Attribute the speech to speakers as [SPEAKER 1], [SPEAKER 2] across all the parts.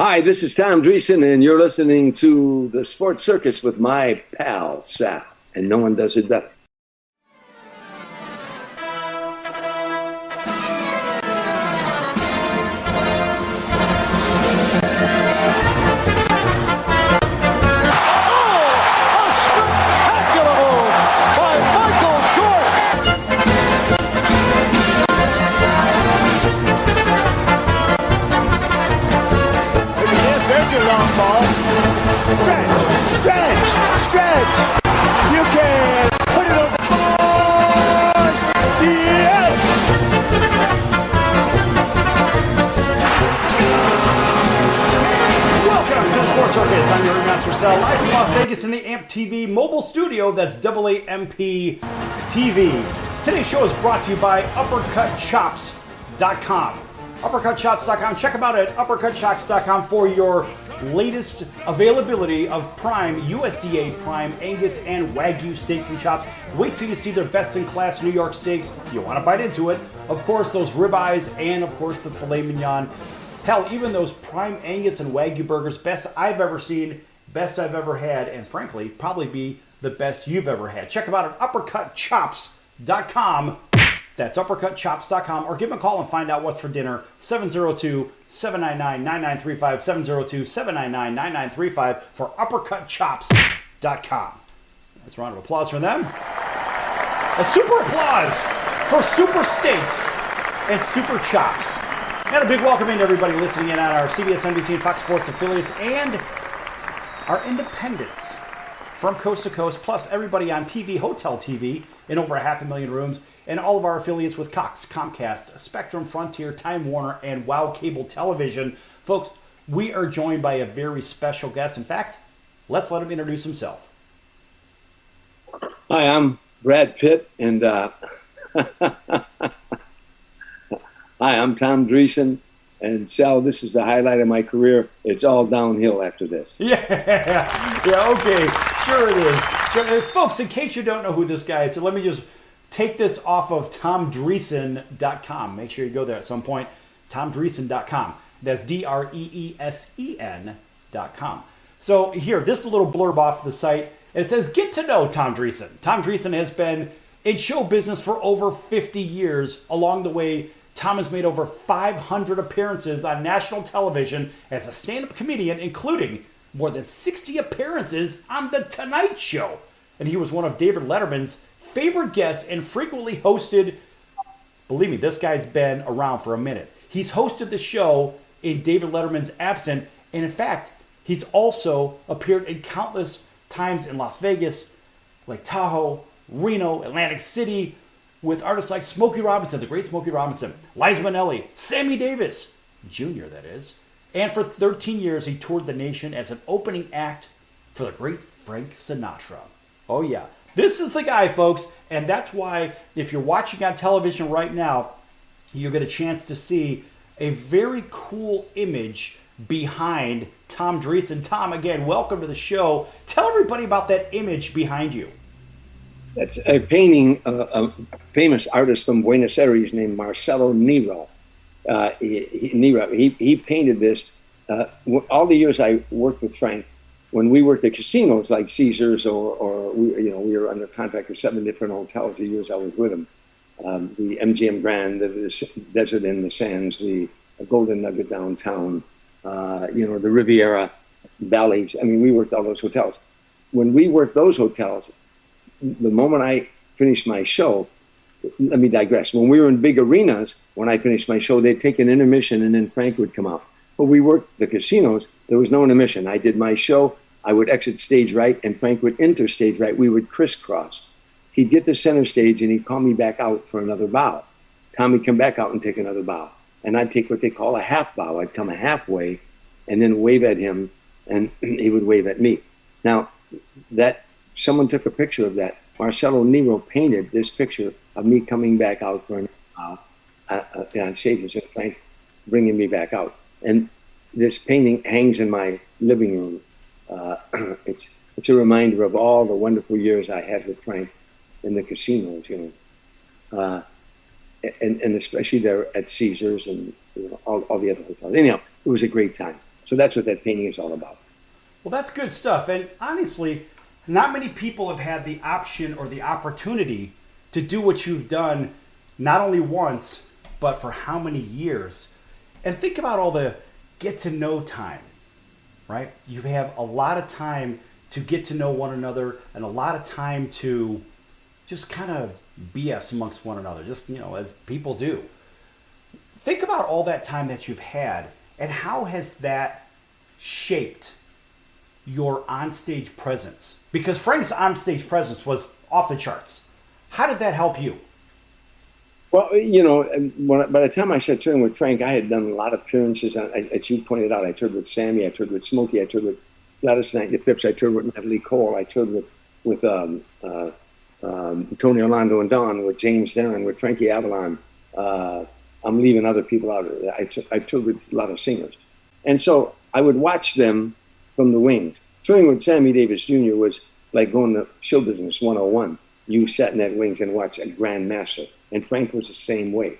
[SPEAKER 1] Hi, this is Tom Dreesen, and you're listening to the Sports Circus with my pal, Sal, and no one does it better.
[SPEAKER 2] Circus. I'm your Ringmaster Sal, live from Las Vegas in the AMP TV mobile studio. That's AAMP TV. Today's show is brought to you by UppercutChops.com. UppercutChops.com. Check them out at UppercutChops.com for your latest availability of prime USDA, prime Angus, and Wagyu steaks and chops. Wait till you see their best-in-class New York steaks. You want to bite into it. Of course, those ribeyes and, of course, the filet mignon. Hell, even those prime Angus and Wagyu burgers, best I've ever seen, best I've ever had, and frankly, probably be the best you've ever had. Check them out at UppercutChops.com. That's UppercutChops.com, or give them a call and find out what's for dinner. 702-799-9935, 702-799-9935 for UppercutChops.com. Let's round of applause for them. A super applause for Super Steaks and Super Chops. And a big welcome in to everybody listening in on our CBS, NBC, and Fox Sports affiliates and our independents from coast to coast, plus everybody on TV, Hotel TV, in over 500,000 rooms, and all of our affiliates with Cox, Comcast, Spectrum, Frontier, Time Warner, and WOW Cable Television. Folks, we are joined by a very special guest. In fact, let's let him introduce himself.
[SPEAKER 1] Hi, I'm Brad Pitt, and hi, I'm Tom Dreesen, and Sal, this is the highlight of my career. It's all downhill after this.
[SPEAKER 2] Yeah, okay, sure it is. Sure, folks, in case you don't know who this guy is, so let me just take this off of TomDreesen.com. Make sure you go there at some point, TomDreesen.com. That's DREESEN.com. So here, this is a little blurb off the site. It says, get to know Tom Dreesen. Tom Dreesen has been in show business for over 50 years. Along the way, Tom has made over 500 appearances on national television as a stand-up comedian, including more than 60 appearances on The Tonight Show. And he was one of David Letterman's favorite guests and frequently hosted, believe me, this guy's been around for a minute. He's hosted the show in David Letterman's absence, and in fact, he's also appeared in countless times in Las Vegas, Lake Tahoe, Reno, Atlantic City, with artists like Smokey Robinson, the great Smokey Robinson, Liza Minnelli, Sammy Davis, Jr., that is. And for 13 years, he toured the nation as an opening act for the great Frank Sinatra. Oh, yeah. This is the guy, folks, and that's why if you're watching on television right now, you get a chance to see a very cool image behind Tom Dreesen. Tom, again, welcome to the show. Tell everybody about that image behind you.
[SPEAKER 1] That's a painting, a famous artist from Buenos Aires named Marcelo Nero. He painted this. All the years I worked with Frank, when we worked at casinos like Caesars, or we were under contract with 7 different hotels the years I was with him. The MGM Grand, the Desert Inn, the Sands, the Golden Nugget downtown, the Riviera, Bally's. I mean, we worked all those hotels. When we worked those hotels, the moment I finished my show, let me digress. When we were in big arenas, when I finished my show, they'd take an intermission and then Frank would come out. But we worked the casinos, there was no intermission. I did my show, I would exit stage right, and Frank would enter stage right. We would crisscross. He'd get to center stage and he'd call me back out for another bow. Tom would come back out and take another bow. And I'd take what they call a half bow. I'd come a halfway and then wave at him, and he would wave at me. Now, that someone took a picture of that. Marcelo Nero painted this picture of me coming back out for an on stage, and Frank bringing me back out. And this painting hangs in my living room. It's a reminder of all the wonderful years I had with Frank in the casinos, and especially there at Caesars and all the other hotels. Anyhow, it was a great time. So that's what that painting is all about.
[SPEAKER 2] Well, that's good stuff. And honestly, not many people have had the option or the opportunity to do what you've done, not only once, but for how many years. And think about all the get to know time, right? You have a lot of time to get to know one another and a lot of time to just kind of BS amongst one another, just, as people do. Think about all that time that you've had and how has that shaped your onstage presence? Because Frank's onstage presence was off the charts. How did that help you?
[SPEAKER 1] Well, by the time I started touring with Frank, I had done a lot of appearances. As you pointed out, I toured with Sammy, I toured with Smokey, I toured with Gladys Knight, the Pips, I toured with Natalie Cole, I toured with Tony Orlando and Don, with James Darren, with Frankie Avalon. I'm leaving other people out. I toured with a lot of singers. And so I would watch them from the wings. Touring with Sammy Davis Jr. was like going to show business 101. You sat in that wings and watched a grand master. And Frank was the same way.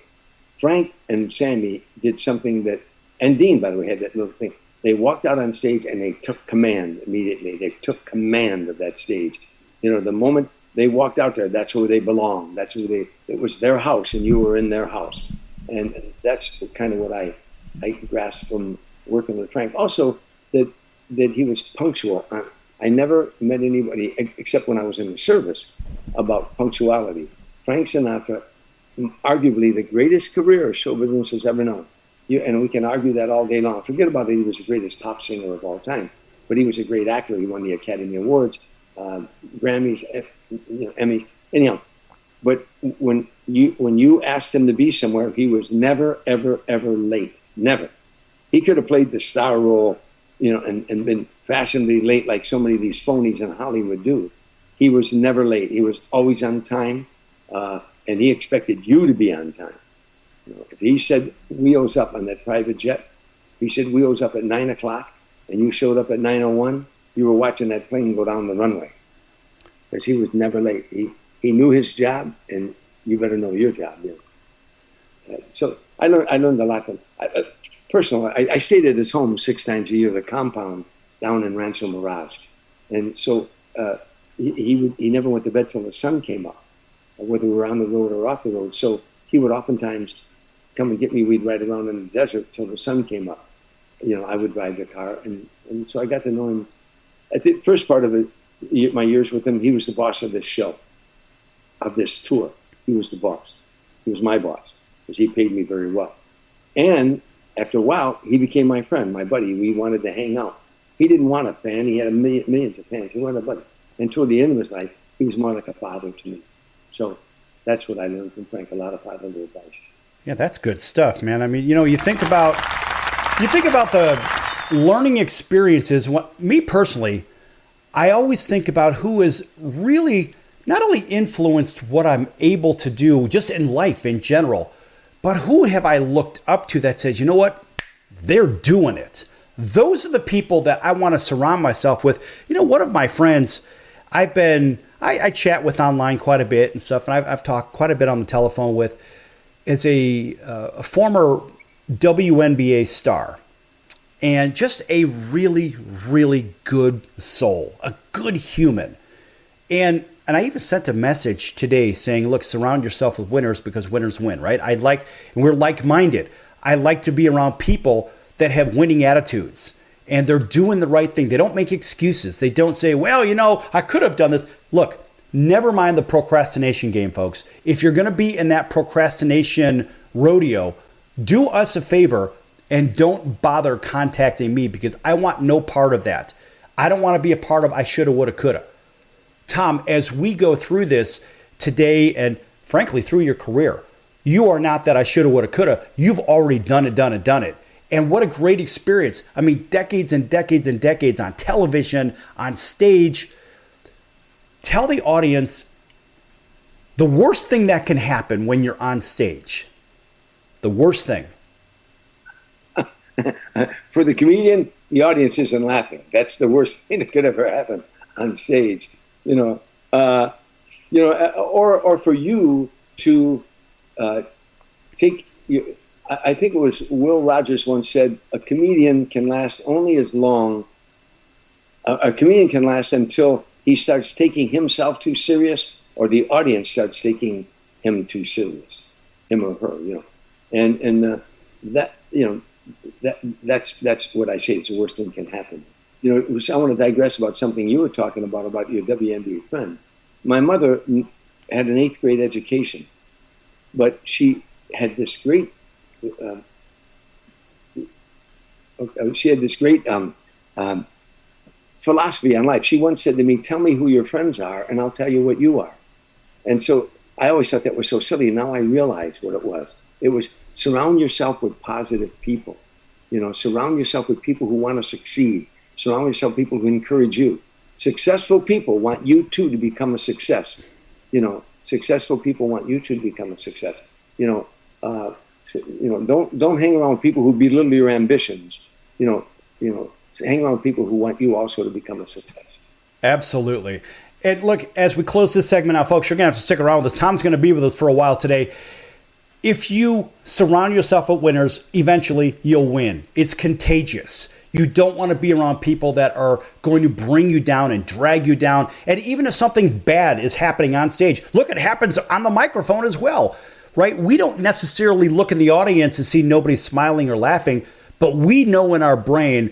[SPEAKER 1] Frank and Sammy did something that, and Dean, by the way, had that little thing. They walked out on stage and they took command immediately. They took command of that stage. The moment they walked out there, that's where they belonged. It was their house and you were in their house. And that's kind of what I grasped from working with Frank. Also, that he was punctual. I never met anybody, except when I was in the service, about punctuality. Frank Sinatra, arguably the greatest career show business has ever known. And we can argue that all day long. Forget about it, he was the greatest pop singer of all time. But he was a great actor. He won the Academy Awards, Grammys, Emmys. Anyhow, but when you asked him to be somewhere, he was never, ever, ever late. Never. He could have played the star role, and been fashionably late like so many of these phonies in Hollywood do. He was never late. He was always on time, and he expected you to be on time. If he said wheels up on that private jet, he said wheels up at 9 o'clock, and you showed up at 9:01, you were watching that plane go down the runway. Because he was never late. He knew his job, and you better know your job. So I learned a lot from personally. I stayed at his home 6 times a year, the compound down in Rancho Mirage, and so he never went to bed till the sun came up, whether we were on the road or off the road. So he would oftentimes come and get me. We'd ride around in the desert till the sun came up. I would drive the car, and so I got to know him. At the first part of it, my years with him, he was the boss of this show, of this tour. He was the boss. He was my boss because he paid me very well. And after a while, he became my friend, my buddy. We wanted to hang out. He didn't want a fan. He had millions of fans. He wanted a buddy. And toward the end of his life, he was more like a father to me. So that's what I learned from Frank, a lot of fatherly advice.
[SPEAKER 2] Yeah, that's good stuff, man. I mean, you think about the learning experiences. Me personally, I always think about who has really not only influenced what I'm able to do just in life in general, but who have I looked up to that says, you know what, they're doing it. Those are the people that I want to surround myself with. One of my friends, I chat with online quite a bit and stuff, and I've talked quite a bit on the telephone with, is a former WNBA star, and just a really, really good soul, a good human. And I even sent a message today saying, look, surround yourself with winners because winners win, right? And we're like-minded. I like to be around people that have winning attitudes and they're doing the right thing. They don't make excuses. They don't say, well, I could have done this. Look, never mind the procrastination game, folks. If you're going to be in that procrastination rodeo, do us a favor and don't bother contacting me because I want no part of that. I don't want to be a part of I shoulda, woulda, coulda. Tom, as we go through this today and frankly through your career, you are not that I shoulda, woulda, coulda. You've already done it. And what a great experience. I mean, decades and decades and decades on television, on stage. Tell the audience the worst thing that can happen when you're on stage. The worst thing.
[SPEAKER 1] For the comedian, the audience isn't laughing. That's the worst thing that could ever happen on stage. Or for you to take I think it was Will Rogers once said, a comedian can last only as long, a comedian can last until he starts taking himself too serious or the audience starts taking him too serious, him or her, and that, that's what I say is the worst thing can happen. I want to digress about something you were talking about your WNBA friend. My mother had an 8th grade education, but she had this great philosophy on life. She once said to me, "Tell me who your friends are, and I'll tell you what you are." And so I always thought that was so silly. Now I realize what it was. It was surround yourself with positive people. Surround yourself with people who want to succeed. Surround yourself with people who encourage you. Successful people want you too to become a success. Successful people want you to become a success. Don't hang around with people who belittle your ambitions. Hang around with people who want you also to become a success.
[SPEAKER 2] Absolutely. And look, as we close this segment out, folks, you're going to have to stick around with us. Tom's going to be with us for a while today. If you surround yourself with winners, eventually you'll win. It's contagious. You don't want to be around people that are going to bring you down and drag you down. And even if something bad is happening on stage, look, it happens on the microphone as well, right? We don't necessarily look in the audience and see nobody smiling or laughing, but we know in our brain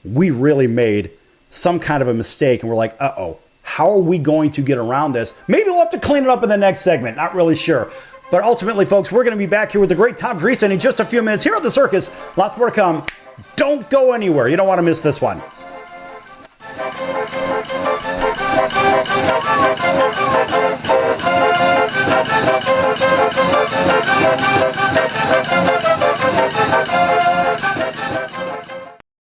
[SPEAKER 2] we really made some kind of a mistake. And we're like, uh-oh, how are we going to get around this? Maybe we'll have to clean it up in the next segment. Not really sure. But ultimately, folks, we're going to be back here with the great Tom Dreesen in just a few minutes here at the Circus. Lots more to come. Don't go anywhere. You don't want to miss this one.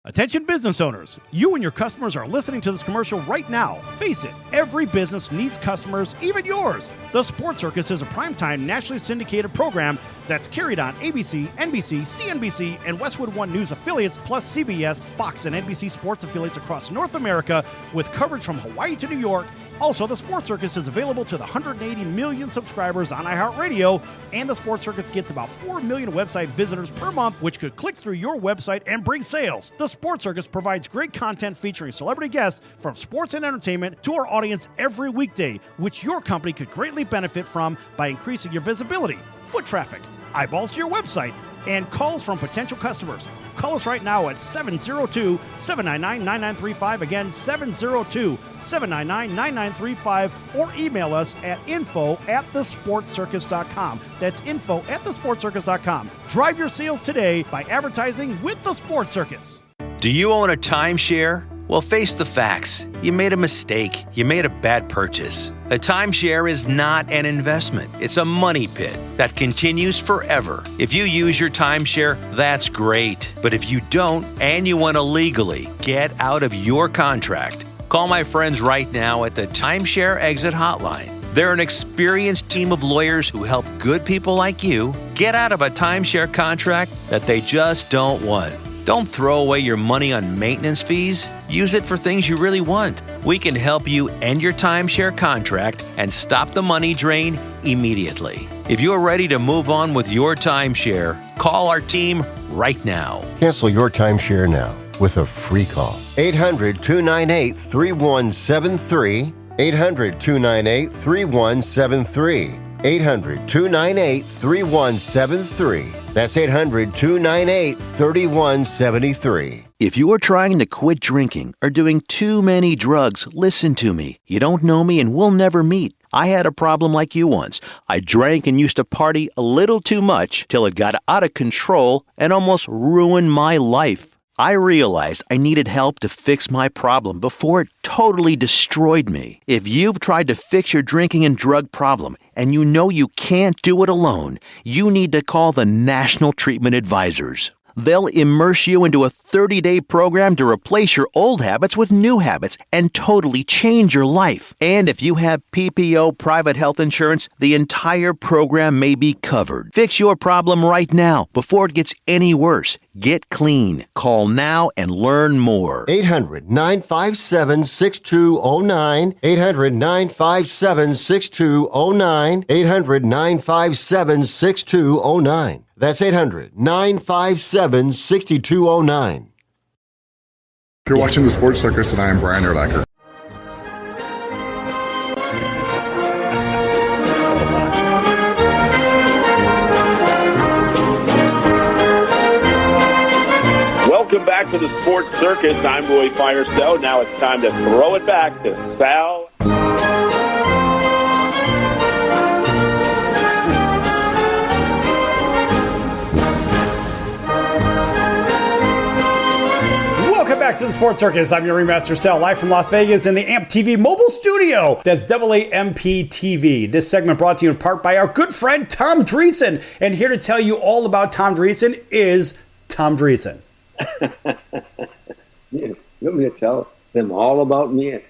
[SPEAKER 3] Attention business owners, you and your customers are listening to this commercial right now. Face it, every business needs customers, even yours. The Sports Circus is a primetime nationally syndicated program that's carried on ABC, NBC, CNBC, and Westwood One News affiliates, plus CBS, Fox, and NBC sports affiliates across North America, with coverage from Hawaii to New York. Also, the Sports Circus is available to the 180 million subscribers on iHeartRadio, and the Sports Circus gets about 4 million website visitors per month, which could click through your website and bring sales. The Sports Circus provides great content featuring celebrity guests from sports and entertainment to our audience every weekday, which your company could greatly benefit from by increasing your visibility, foot traffic, eyeballs to your website, and calls from potential customers. Call us right now at 702-799-9935. Again, 702-799-9935. Or email us at info@thesportscircus.com. That's info@thesportscircus.com. Drive your sales today by advertising with the Sports Circus.
[SPEAKER 4] Do you own a timeshare? Well, face the facts. You made a mistake. You made a bad purchase. A timeshare is not an investment. It's a money pit that continues forever. If you use your timeshare, that's great. But if you don't, and you want to legally get out of your contract, call my friends right now at the Timeshare Exit Hotline. They're an experienced team of lawyers who help good people like you get out of a timeshare contract that they just don't want. Don't throw away your money on maintenance fees. Use it for things you really want. We can help you end your timeshare contract and stop the money drain immediately. If you're ready to move on with your timeshare, call our team right now.
[SPEAKER 5] Cancel your timeshare now with a free call. 800-298-3173. 800-298-3173. 800-298-3173. That's 800-298-3173.
[SPEAKER 4] If you're trying to quit drinking or doing too many drugs, listen to me. You don't know me and we'll never meet. I had a problem like you once. I drank and used to party a little too much till it got out of control and almost ruined my life. I realized I needed help to fix my problem before it totally destroyed me. If you've tried to fix your drinking and drug problem and you know you can't do it alone, you need to call the National Treatment Advisors. They'll immerse you into a 30-day program to replace your old habits with new habits and totally change your life. And if you have PPO private health insurance, the entire program may be covered. Fix your problem right now before it gets any worse. Get clean. Call now and learn more.
[SPEAKER 5] 800-957-6209. 800-957-6209. 800-957-6209. That's 800-957-6209.
[SPEAKER 6] You're watching the Sports Circus, and I am Brian Erlacher.
[SPEAKER 7] Welcome back to the Sports Circus. I'm Roy Firestone. Now it's time to throw it back to Sal.
[SPEAKER 2] Welcome back to the Sports Circus. I'm your Ringmaster Sal, live from Las Vegas in the AMP TV mobile studio. That's AAMP TV. This segment brought to you in part by our good friend Tom Dreesen. And here to tell you all about Tom Dreesen is Tom Dreesen.
[SPEAKER 1] You want me to tell them all about me?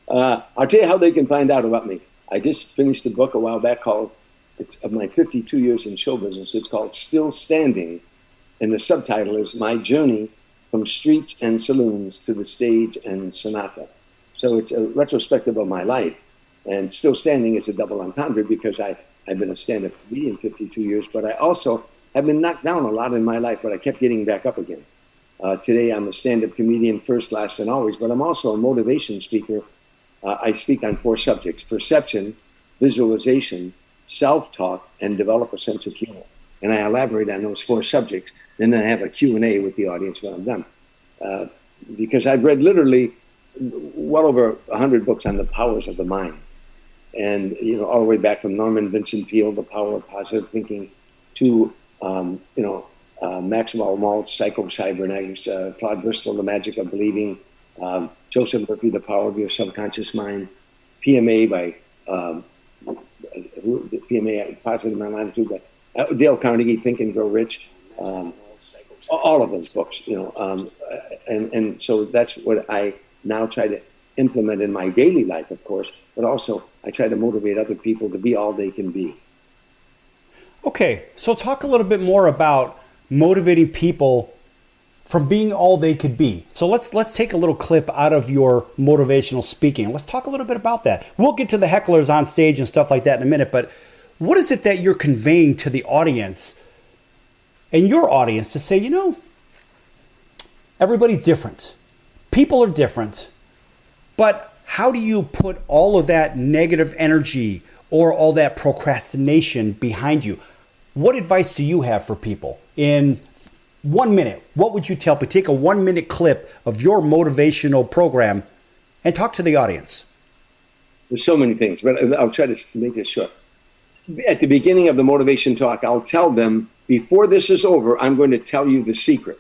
[SPEAKER 1] I'll tell you how they can find out about me. I just finished a book a while back called, it's of my 52 years in show business. It's called Still Standing. And the subtitle is My Journey from Streets and Saloons to the Stage and Sonata. So it's a retrospective of my life. And Still Standing is a double entendre because I've been a stand-up comedian 52 years, but I also have been knocked down a lot in my life, but I kept getting back up again. Today I'm a stand-up comedian first, last, and always, but I'm also a motivation speaker. I speak on 4 subjects: perception, visualization, self-talk, and develop a sense of humor. And I elaborate on those 4 subjects. Then I have a Q&A with the audience when I'm done. Because I've read literally well over 100 books on the powers of the mind. And, all the way back from Norman Vincent Peale, The Power of Positive Thinking, to, Maxwell Maltz, Psycho-Cybernetics, Claude Bristol, The Magic of Believing, Joseph Murphy, The Power of Your Subconscious Mind, PMA by PMA, Positive Mind Attitude, by Dale Carnegie, Think and Grow Rich. All of those books, and so that's what I now try to implement in my daily life, of course, but also I try to motivate other people to be all they can be.
[SPEAKER 2] Okay, so talk a little bit more about motivating people from being all they could be. So let's take a little clip out of your motivational speaking. Let's talk a little bit about that. We'll get to the hecklers on stage and stuff like that in a minute, but what is it that you're conveying to the audience and your audience to say, everybody's different. People are different. But how do you put all of that negative energy or all that procrastination behind you? What advice do you have for people? In 1 minute, what would you tell people? Take a 1 minute clip of your motivational program and talk to the audience.
[SPEAKER 1] There's so many things, but I'll try to make this short. At the beginning of the motivation talk, I'll tell them, before this is over, I'm going to tell you the secret.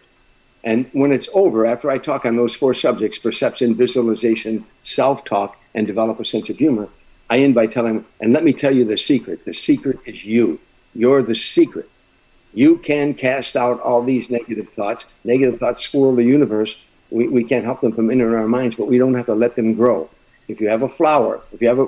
[SPEAKER 1] And when it's over, after I talk on those 4 subjects, perception, visualization, self-talk, and develop a sense of humor, I end by telling them, and let me tell you the secret. The secret is you. You're the secret. You can cast out all these negative thoughts. Negative thoughts swirl the universe. We can't help them from entering our minds, but we don't have to let them grow. If you have a flower, if you have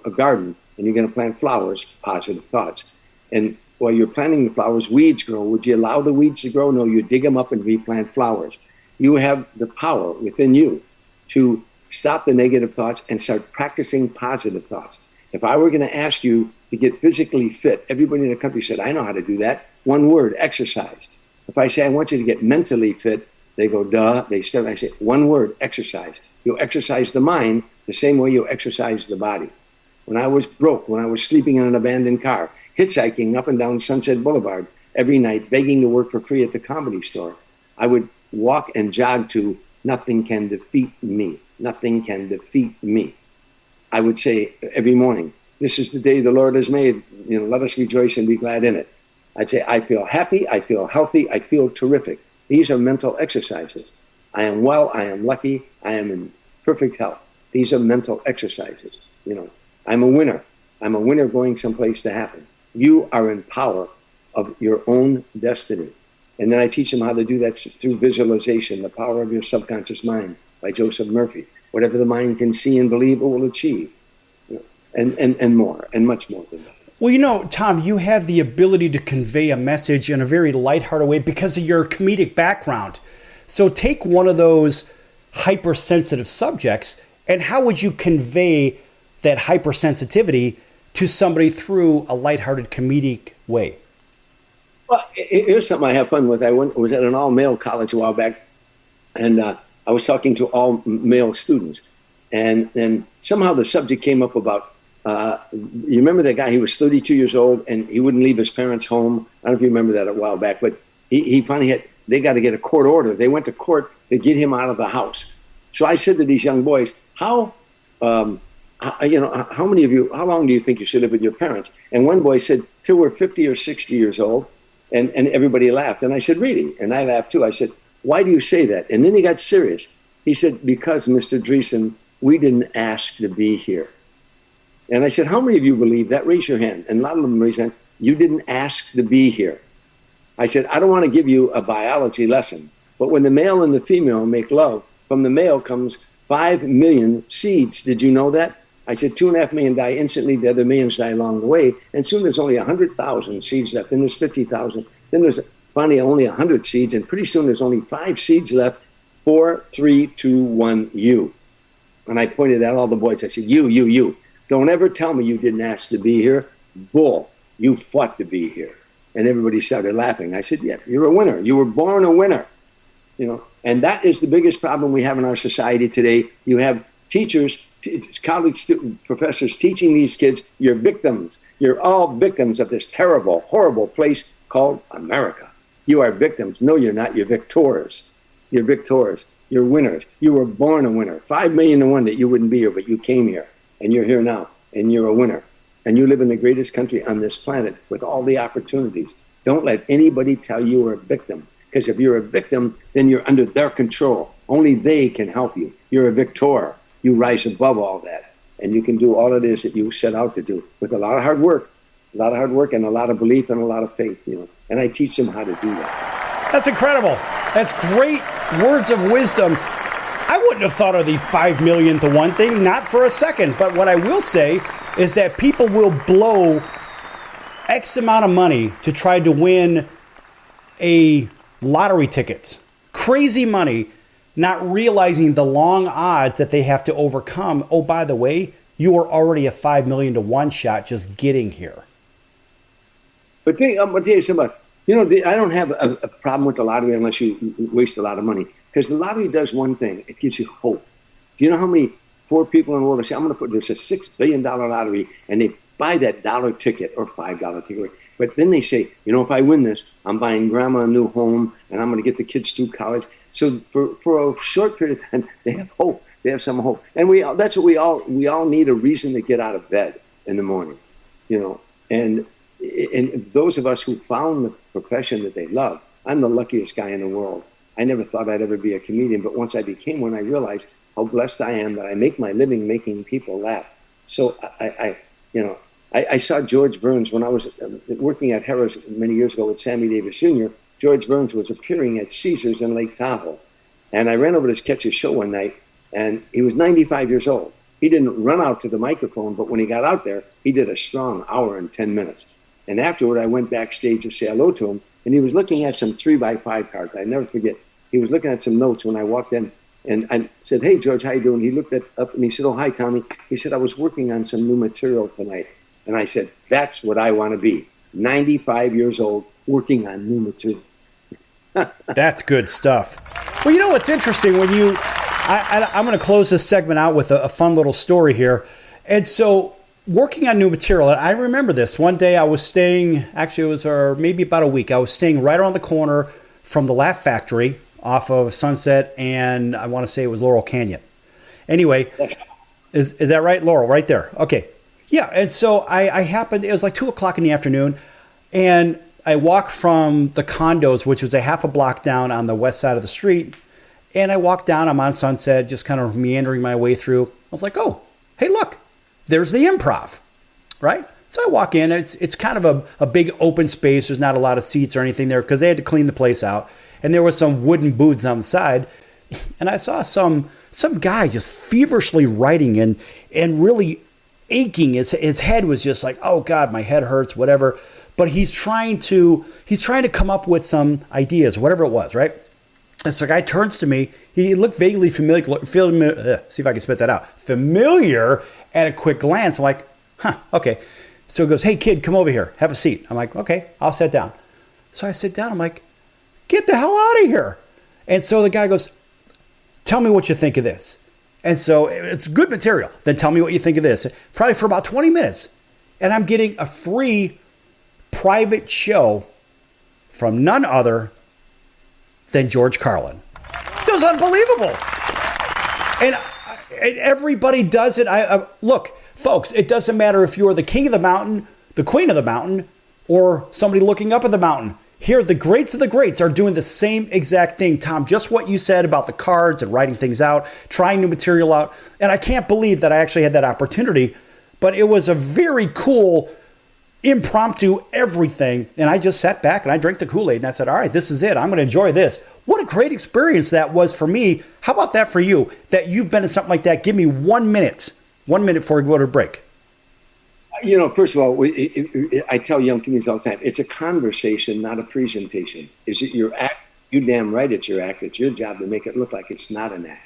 [SPEAKER 1] a garden, and you're going to plant flowers, positive thoughts. And while you're planting the flowers, weeds grow. Would you allow the weeds to grow? No, you dig them up and replant flowers. You have the power within you to stop the negative thoughts and start practicing positive thoughts. If I were going to ask you to get physically fit, everybody in the country said, I know how to do that. One word, exercise. If I say, I want you to get mentally fit, they go, duh. They start, I say, one word, exercise. You'll exercise the mind the same way you exercise the body. When I was broke, when I was sleeping in an abandoned car, hitchhiking up and down Sunset Boulevard every night, begging to work for free at the Comedy Store, I would walk and jog to Nothing Can Defeat Me. Nothing can defeat me. I would say every morning, this is the day the Lord has made. Let us rejoice and be glad in it. I'd say, I feel happy, I feel healthy, I feel terrific. These are mental exercises. I am well, I am lucky, I am in perfect health. These are mental exercises. I'm a winner. I'm a winner going someplace to happen. You are in power of your own destiny. And then I teach them how to do that through visualization, The Power of Your Subconscious Mind by Joseph Murphy. Whatever the mind can see and believe, it will achieve. And more, and much more than that.
[SPEAKER 2] Well, Tom, you have the ability to convey a message in a very lighthearted way because of your comedic background. So take one of those hypersensitive subjects, and how would you convey that hypersensitivity to somebody through a lighthearted comedic way?
[SPEAKER 1] Well, here's something I have fun with. Was at an all-male college a while back, and I was talking to all male students. And then somehow the subject came up about, you remember that guy? He was 32 years old, and he wouldn't leave his parents' home. I don't know if you remember that a while back, but he finally they got to get a court order. They went to court to get him out of the house. So I said to these young boys, how many of you, how long do you think you should live with your parents? And one boy said, till we're 50 or 60 years old. And everybody laughed. And I said, reading. And I laughed too. I said, why do you say that? And then he got serious. He said, because, Mr. Dreesen, we didn't ask to be here. And I said, how many of you believe that? Raise your hand. And a lot of them raised their hand. You didn't ask to be here. I said, I don't want to give you a biology lesson, but when the male and the female make love, from the male comes 5 million seeds. Did you know that? I said 2.5 million die instantly. The other millions die along the way. And soon there's only 100,000 seeds left. Then there's 50,000. Then there's finally only 100 seeds. And pretty soon there's only 5 seeds left. 4, 3, 2, 1, you. And I pointed at all the boys. I said, you. Don't ever tell me you didn't ask to be here. Bull. You fought to be here. And everybody started laughing. I said, yeah, you're a winner. You were born a winner. And that is the biggest problem we have in our society today. You have teachers, college professors teaching these kids, you're victims. You're all victims of this terrible, horrible place called America. You are victims. No, you're not. You're victors. You're victors. You're winners. You were born a winner. 5 million to 1 that you wouldn't be here, but you came here. And you're here now. And you're a winner. And you live in the greatest country on this planet with all the opportunities. Don't let anybody tell you you're a victim. Because if you're a victim, then you're under their control. Only they can help you. You're a victor. You rise above all that. And you can do all it is that you set out to do with a lot of hard work. A lot of hard work and a lot of belief and a lot of faith. And I teach them how to do that.
[SPEAKER 2] That's incredible. That's great words of wisdom. I wouldn't have thought of the 5 million to 1 thing, not for a second. But what I will say is that people will blow X amount of money to try to win a lottery ticket. Crazy money, not realizing the long odds that they have to overcome. Oh, by the way, you are already a 5 million to 1 shot just getting here.
[SPEAKER 1] But I'm going to tell you something. I don't have a problem with the lottery unless you waste a lot of money. Because the lottery does one thing. It gives you hope. Do you know how many poor people in the world say, I'm going to put this a $6 billion lottery, and they buy that $1 ticket or $5 ticket. But then they say, if I win this, I'm buying grandma a new home, and I'm going to get the kids through college. So for a short period of time, they have hope. They have some hope. And that's what we all need, a reason to get out of bed in the morning. And those of us who found the profession that they love, I'm the luckiest guy in the world. I never thought I'd ever be a comedian, but once I became one, I realized how blessed I am that I make my living making people laugh. So I saw George Burns when I was working at Harrah's many years ago with Sammy Davis Jr. George Burns was appearing at Caesars in Lake Tahoe. And I ran over to catch his show one night, and he was 95 years old. He didn't run out to the microphone, but when he got out there, he did a strong hour and 10 minutes. And afterward, I went backstage to say hello to him, and he was looking at some 3x5 cards. I never forget. He was looking at some notes when I walked in, and I said, hey, George, how you doing? He looked up, and he said, oh, hi, Tommy. He said, I was working on some new material tonight. And I said, that's what I want to be, 95 years old, working on new material.
[SPEAKER 2] That's good stuff. Well, what's interesting when I'm going to close this segment out with a fun little story here. And so working on new material, and I remember this. One day I was staying, actually it was maybe about a week, I was staying right around the corner from the Laugh Factory off of Sunset, and I want to say it was Laurel Canyon. Anyway, is that right? Laurel, right there. Okay. Yeah, and so I happened, it was like 2 o'clock in the afternoon, and I walked from the condos, which was a half a block down on the west side of the street, and I walked down, I'm on Sunset, just kind of meandering my way through. I was like, oh, hey, look, there's the Improv, right? So I walk in, it's kind of a big open space, there's not a lot of seats or anything there, because they had to clean the place out, and there was some wooden booths on the side, and I saw some guy just feverishly writing and really aching. His head was just like, oh God, my head hurts, whatever. But he's trying to come up with some ideas, whatever it was, right? And so the guy turns to me. He looked vaguely familiar. See if I can spit that out. Familiar at a quick glance. I'm like, okay. So he goes, hey kid, come over here, have a seat. I'm like, okay, I'll sit down. So I sit down. I'm like, get the hell out of here. And so the guy goes, tell me what you think of this. And so it's good material. Then tell me what you think of this. Probably for about 20 minutes. And I'm getting a free private show from none other than George Carlin. It was unbelievable. And everybody does it. Look, folks, it doesn't matter if you're the king of the mountain, the queen of the mountain, or somebody looking up at the mountain. Here, the greats of the greats are doing the same exact thing. Tom, just what you said about the cards and writing things out, trying new material out. And I can't believe that I actually had that opportunity, but it was a very cool, impromptu everything. And I just sat back and I drank the Kool-Aid and I said, all right, this is it. I'm going to enjoy this. What a great experience that was for me. How about that for you, that you've been in something like that? Give me 1 minute. 1 minute before we go to break.
[SPEAKER 1] First of all, I tell young comedians all the time, it's a conversation, not a presentation. Is it your act? You damn right it's your act. It's your job to make it look like it's not an act.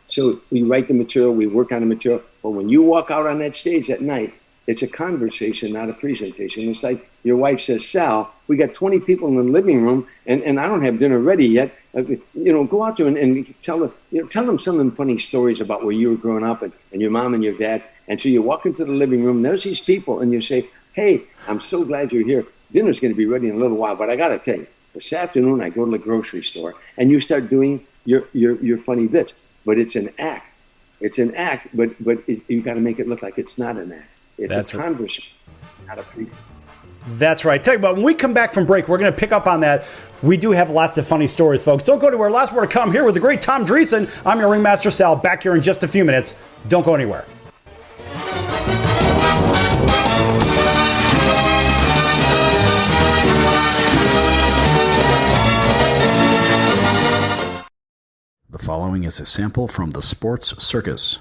[SPEAKER 1] So we write the material, we work on the material, but when you walk out on that stage at night, it's a conversation, not a presentation. It's like your wife says, Sal, we got 20 people in the living room, and I don't have dinner ready yet. Go out there and tell them some of them funny stories about where you were growing up and your mom and your dad. And so you walk into the living room, there's these people, and you say, hey, I'm so glad you're here. Dinner's going to be ready in a little while, but I got to tell you, this afternoon I go to the grocery store, and you start doing your funny bits. But it's an act. It's an act, but you got to make it look like it's not an act. It's a conversation, not a pre.
[SPEAKER 2] That's right. Tell you what, when we come back from break, we're going to pick up on that. We do have lots of funny stories, folks. Don't go anywhere. Last word to come here with the great Tom Dreesen. I'm your Ringmaster Sal, back here in just a few minutes. Don't go anywhere.
[SPEAKER 3] The following is a sample from the Sports Circus.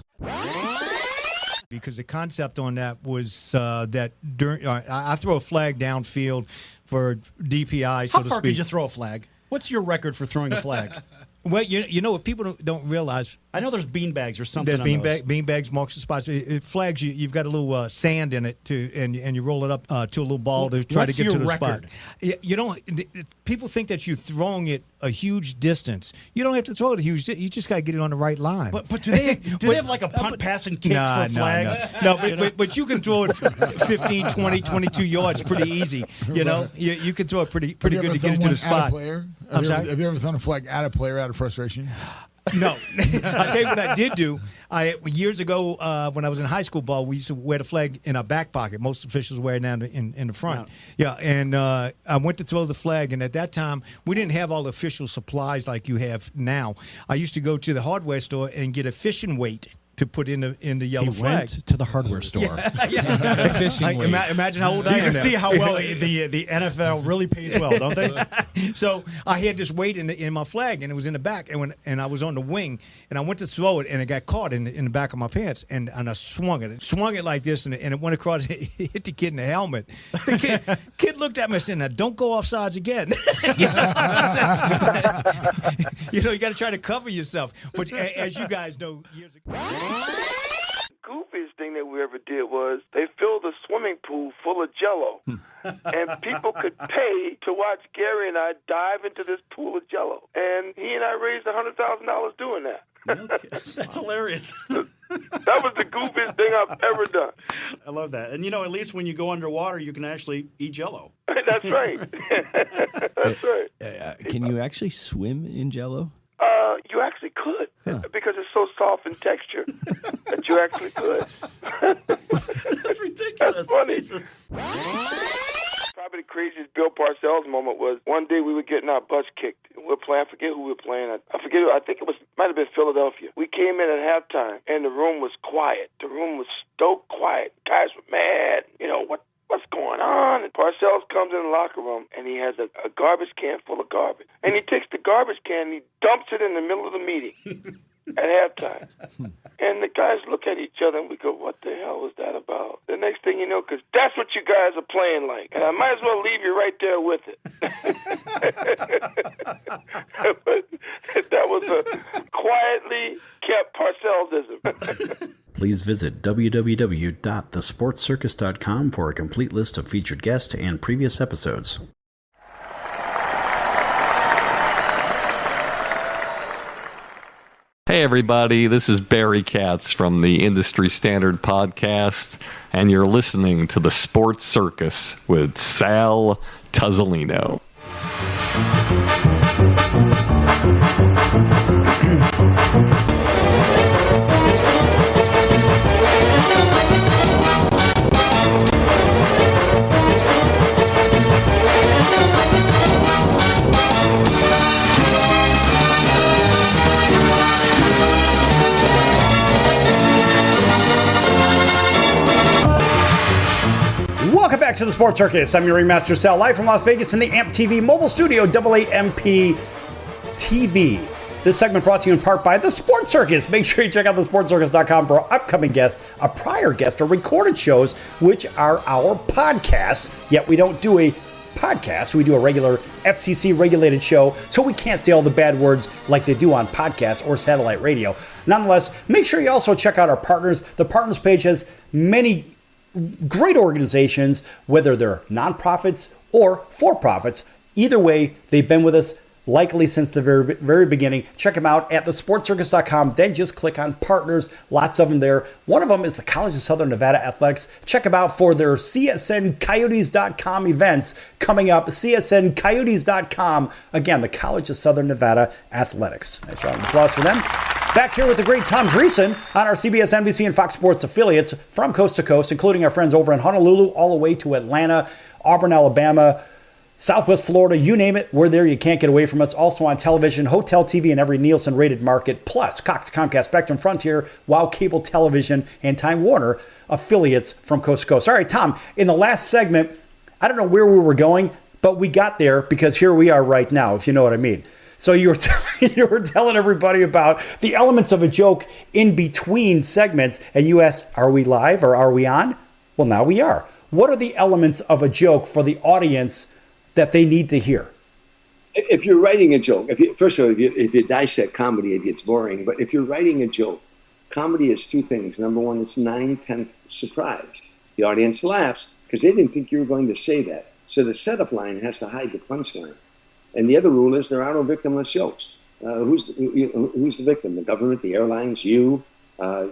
[SPEAKER 8] Because the concept on that was that during I throw a flag downfield for DPI, so to speak.
[SPEAKER 3] How far could you throw a flag? What's your record for throwing a flag?
[SPEAKER 8] Well, you know what people don't realize.
[SPEAKER 3] I know there's beanbags or something.
[SPEAKER 8] There's beanbags, marks the spots. Flags, you've got a little sand in it and you roll it up to a little ball to try to get to the record? Spot. People think that you're throwing it a huge distance. You don't have to throw it a huge distance. You just got to get it on the right line.
[SPEAKER 3] But do they have like a punt, pass, and kick for flags?
[SPEAKER 8] No, but you can throw it 15, 20, 22 yards pretty easy. You can throw it pretty good to get it to the spot.
[SPEAKER 9] Have you ever thrown a flag at a player out of frustration?
[SPEAKER 8] No. I'll tell you what I did do. Years ago, when I was in high school ball, we used to wear the flag in our back pocket. Most officials wear it down in the front. Yeah, and I went to throw the flag, and at that time, we didn't have all the official supplies like you have now. I used to go to the hardware store and get a fishing weight to put in the yellow flag.
[SPEAKER 10] He went to the hardware store.
[SPEAKER 8] Imagine how old I am.
[SPEAKER 3] You can see how well the NFL really pays well, don't they?
[SPEAKER 8] So I had this weight in my flag, and it was in the back, and I was on the wing, and I went to throw it, and it got caught in the back of my pants, and I swung it like this, and it went across, it hit the kid in the helmet. The kid looked at me and said, "Now don't go offsides again." You got to try to cover yourself. But as you guys know, years ago.
[SPEAKER 11] Goofiest thing that we ever did was they filled a swimming pool full of Jell-O, and people could pay to watch Gary and I dive into this pool of Jell-O, and he and I raised $100,000 doing that.
[SPEAKER 3] Okay. That's hilarious.
[SPEAKER 11] That was the goofiest thing I've ever done.
[SPEAKER 3] I love that. And at least when you go underwater, you can actually eat Jell-O.
[SPEAKER 11] That's right. That's right.
[SPEAKER 10] Can you actually swim in Jell-O?
[SPEAKER 11] You actually could, because it's so soft in texture that you actually could.
[SPEAKER 3] That's ridiculous.
[SPEAKER 11] That's funny. Probably the craziest Bill Parcells moment was one day we were getting our butts kicked. We were playing, I forget who we were playing. I forget who, I think it might have been Philadelphia. We came in at halftime, and the room was quiet. The room was stoked quiet. Guys were mad. What's going on? And Parcells comes in the locker room, and he has a garbage can full of garbage. And he takes the garbage can and he dumps it in the middle of the meeting at halftime. And the guys look at each other, and we go, what the hell was that about? The next thing you know, because that's what you guys are playing like. And I might as well leave you right there with it. But that was a quietly kept Parcelldism.
[SPEAKER 3] Please visit www.thesportscircus.com for a complete list of featured guests and previous episodes.
[SPEAKER 12] Hey, everybody. This is Barry Katz from the Industry Standard Podcast, and you're listening to the Sports Circus with Sal Tuzzolino.
[SPEAKER 2] Welcome back to the Sports Circus. I'm your Ringmaster Sal, live from Las Vegas in the AMP TV mobile studio, AAMP TV. This segment brought to you in part by the Sports Circus. Make sure you check out thesportscircus.com for our upcoming guests, a prior guest, or recorded shows, which are our podcasts. Yet we don't do a podcast. We do a regular FCC-regulated show, so we can't say all the bad words like they do on podcasts or satellite radio. Nonetheless, make sure you also check out our partners. The partners page has many great organizations, whether they're nonprofits or for-profits. Either way, they've been with us likely since the very beginning. Check them out at thesportscircus.com. Then just click on partners. Lots of them there. One of them is the College of Southern Nevada Athletics. Check them out for their CSNCoyotes.com events coming up. CSNCoyotes.com. Again, the College of Southern Nevada Athletics. Nice round of applause for them. Back here with the great Tom Dreesen on our CBS, NBC, and Fox Sports affiliates from coast to coast, including our friends over in Honolulu all the way to Atlanta, Auburn, Alabama, Southwest Florida, you name it, we're there. You can't get away from us. Also on television, hotel TV, and every Nielsen-rated market, plus Cox, Comcast, Spectrum, Frontier, Wow Cable Television, and Time Warner affiliates from coast to coast. All right, Tom, in the last segment, I don't know where we were going, but we got there because here we are right now, if you know what I mean. So you were telling everybody about the elements of a joke in between segments, and you asked, are we live or are we on? Well, now we are. What are the elements of a joke for the audience that they need to hear?
[SPEAKER 1] If you're writing a joke, first of all, if you dissect comedy, it gets boring. But if you're writing a joke, comedy is two things. Number one, it's 9/10 surprise. The audience laughs because they didn't think you were going to say that. So the setup line has to hide the punchline. And the other rule is there are no victimless jokes. Who's the victim? The government, the airlines, you, your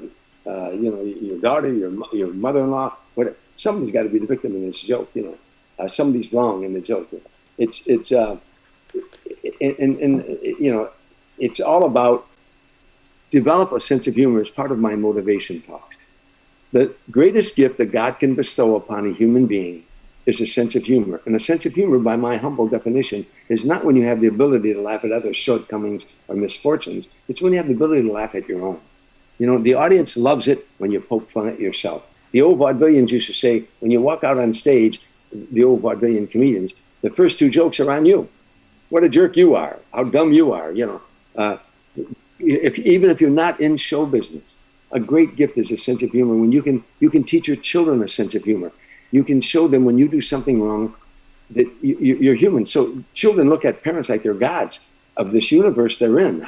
[SPEAKER 1] daughter, your mother-in-law. Whatever. Somebody's got to be the victim in this joke. Somebody's wrong in the joke. It's all about develop a sense of humor as part of my motivation talk. The greatest gift that God can bestow upon a human being is a sense of humor. And a sense of humor, by my humble definition, is not when you have the ability to laugh at others' shortcomings or misfortunes. It's when you have the ability to laugh at your own. The audience loves it when you poke fun at yourself. The old vaudevillians used to say, when you walk out on stage, the old vaudevillian comedians, the first two jokes are on you. What a jerk you are. How dumb you are. Even if you're not in show business, a great gift is a sense of humor. When you can teach your children a sense of humor. You can show them when you do something wrong that you're human. So children look at parents like they're gods of this universe they're in.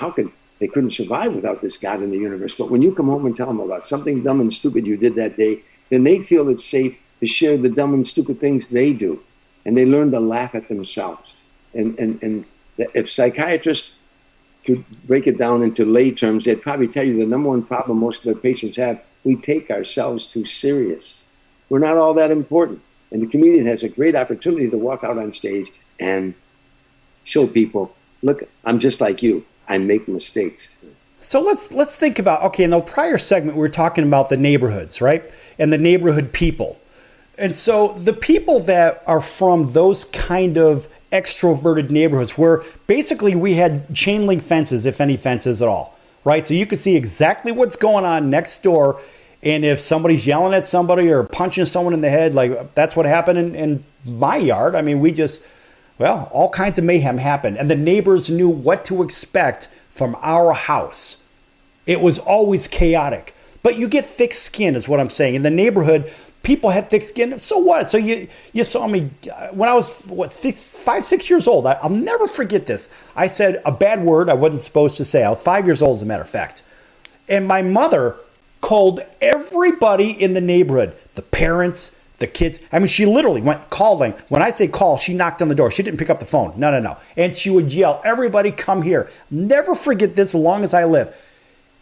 [SPEAKER 1] They couldn't survive without this God in the universe. But when you come home and tell them about something dumb and stupid you did that day, then they feel it's safe to share the dumb and stupid things they do. And they learn to laugh at themselves. And if psychiatrists could break it down into lay terms, they'd probably tell you the number one problem most of their patients have, we take ourselves too serious. We're not all that important. And the comedian has a great opportunity to walk out on stage and show people, look, I'm just like you. I make mistakes.
[SPEAKER 2] So let's think about, okay, in the prior segment, we were talking about the neighborhoods, right? And the neighborhood people. And so the people that are from those kind of extroverted neighborhoods where basically we had chain link fences, if any fences at all, right? So you could see exactly what's going on next door. And if somebody's yelling at somebody or punching someone in the head, like that's what happened in my yard. I mean, all kinds of mayhem happened. And the neighbors knew what to expect from our house. It was always chaotic. But you get thick skin is what I'm saying. In the neighborhood, people had thick skin. So what? So you saw me when I was 5, 6 years old. I'll never forget this. I said a bad word I wasn't supposed to say. I was 5 years old, as a matter of fact. And my mother called everybody in the neighborhood, the parents, the kids. I mean, she literally went calling. When I say call, she knocked on the door. She didn't pick up the phone. No. And she would yell, everybody come here. Never forget this as long as I live.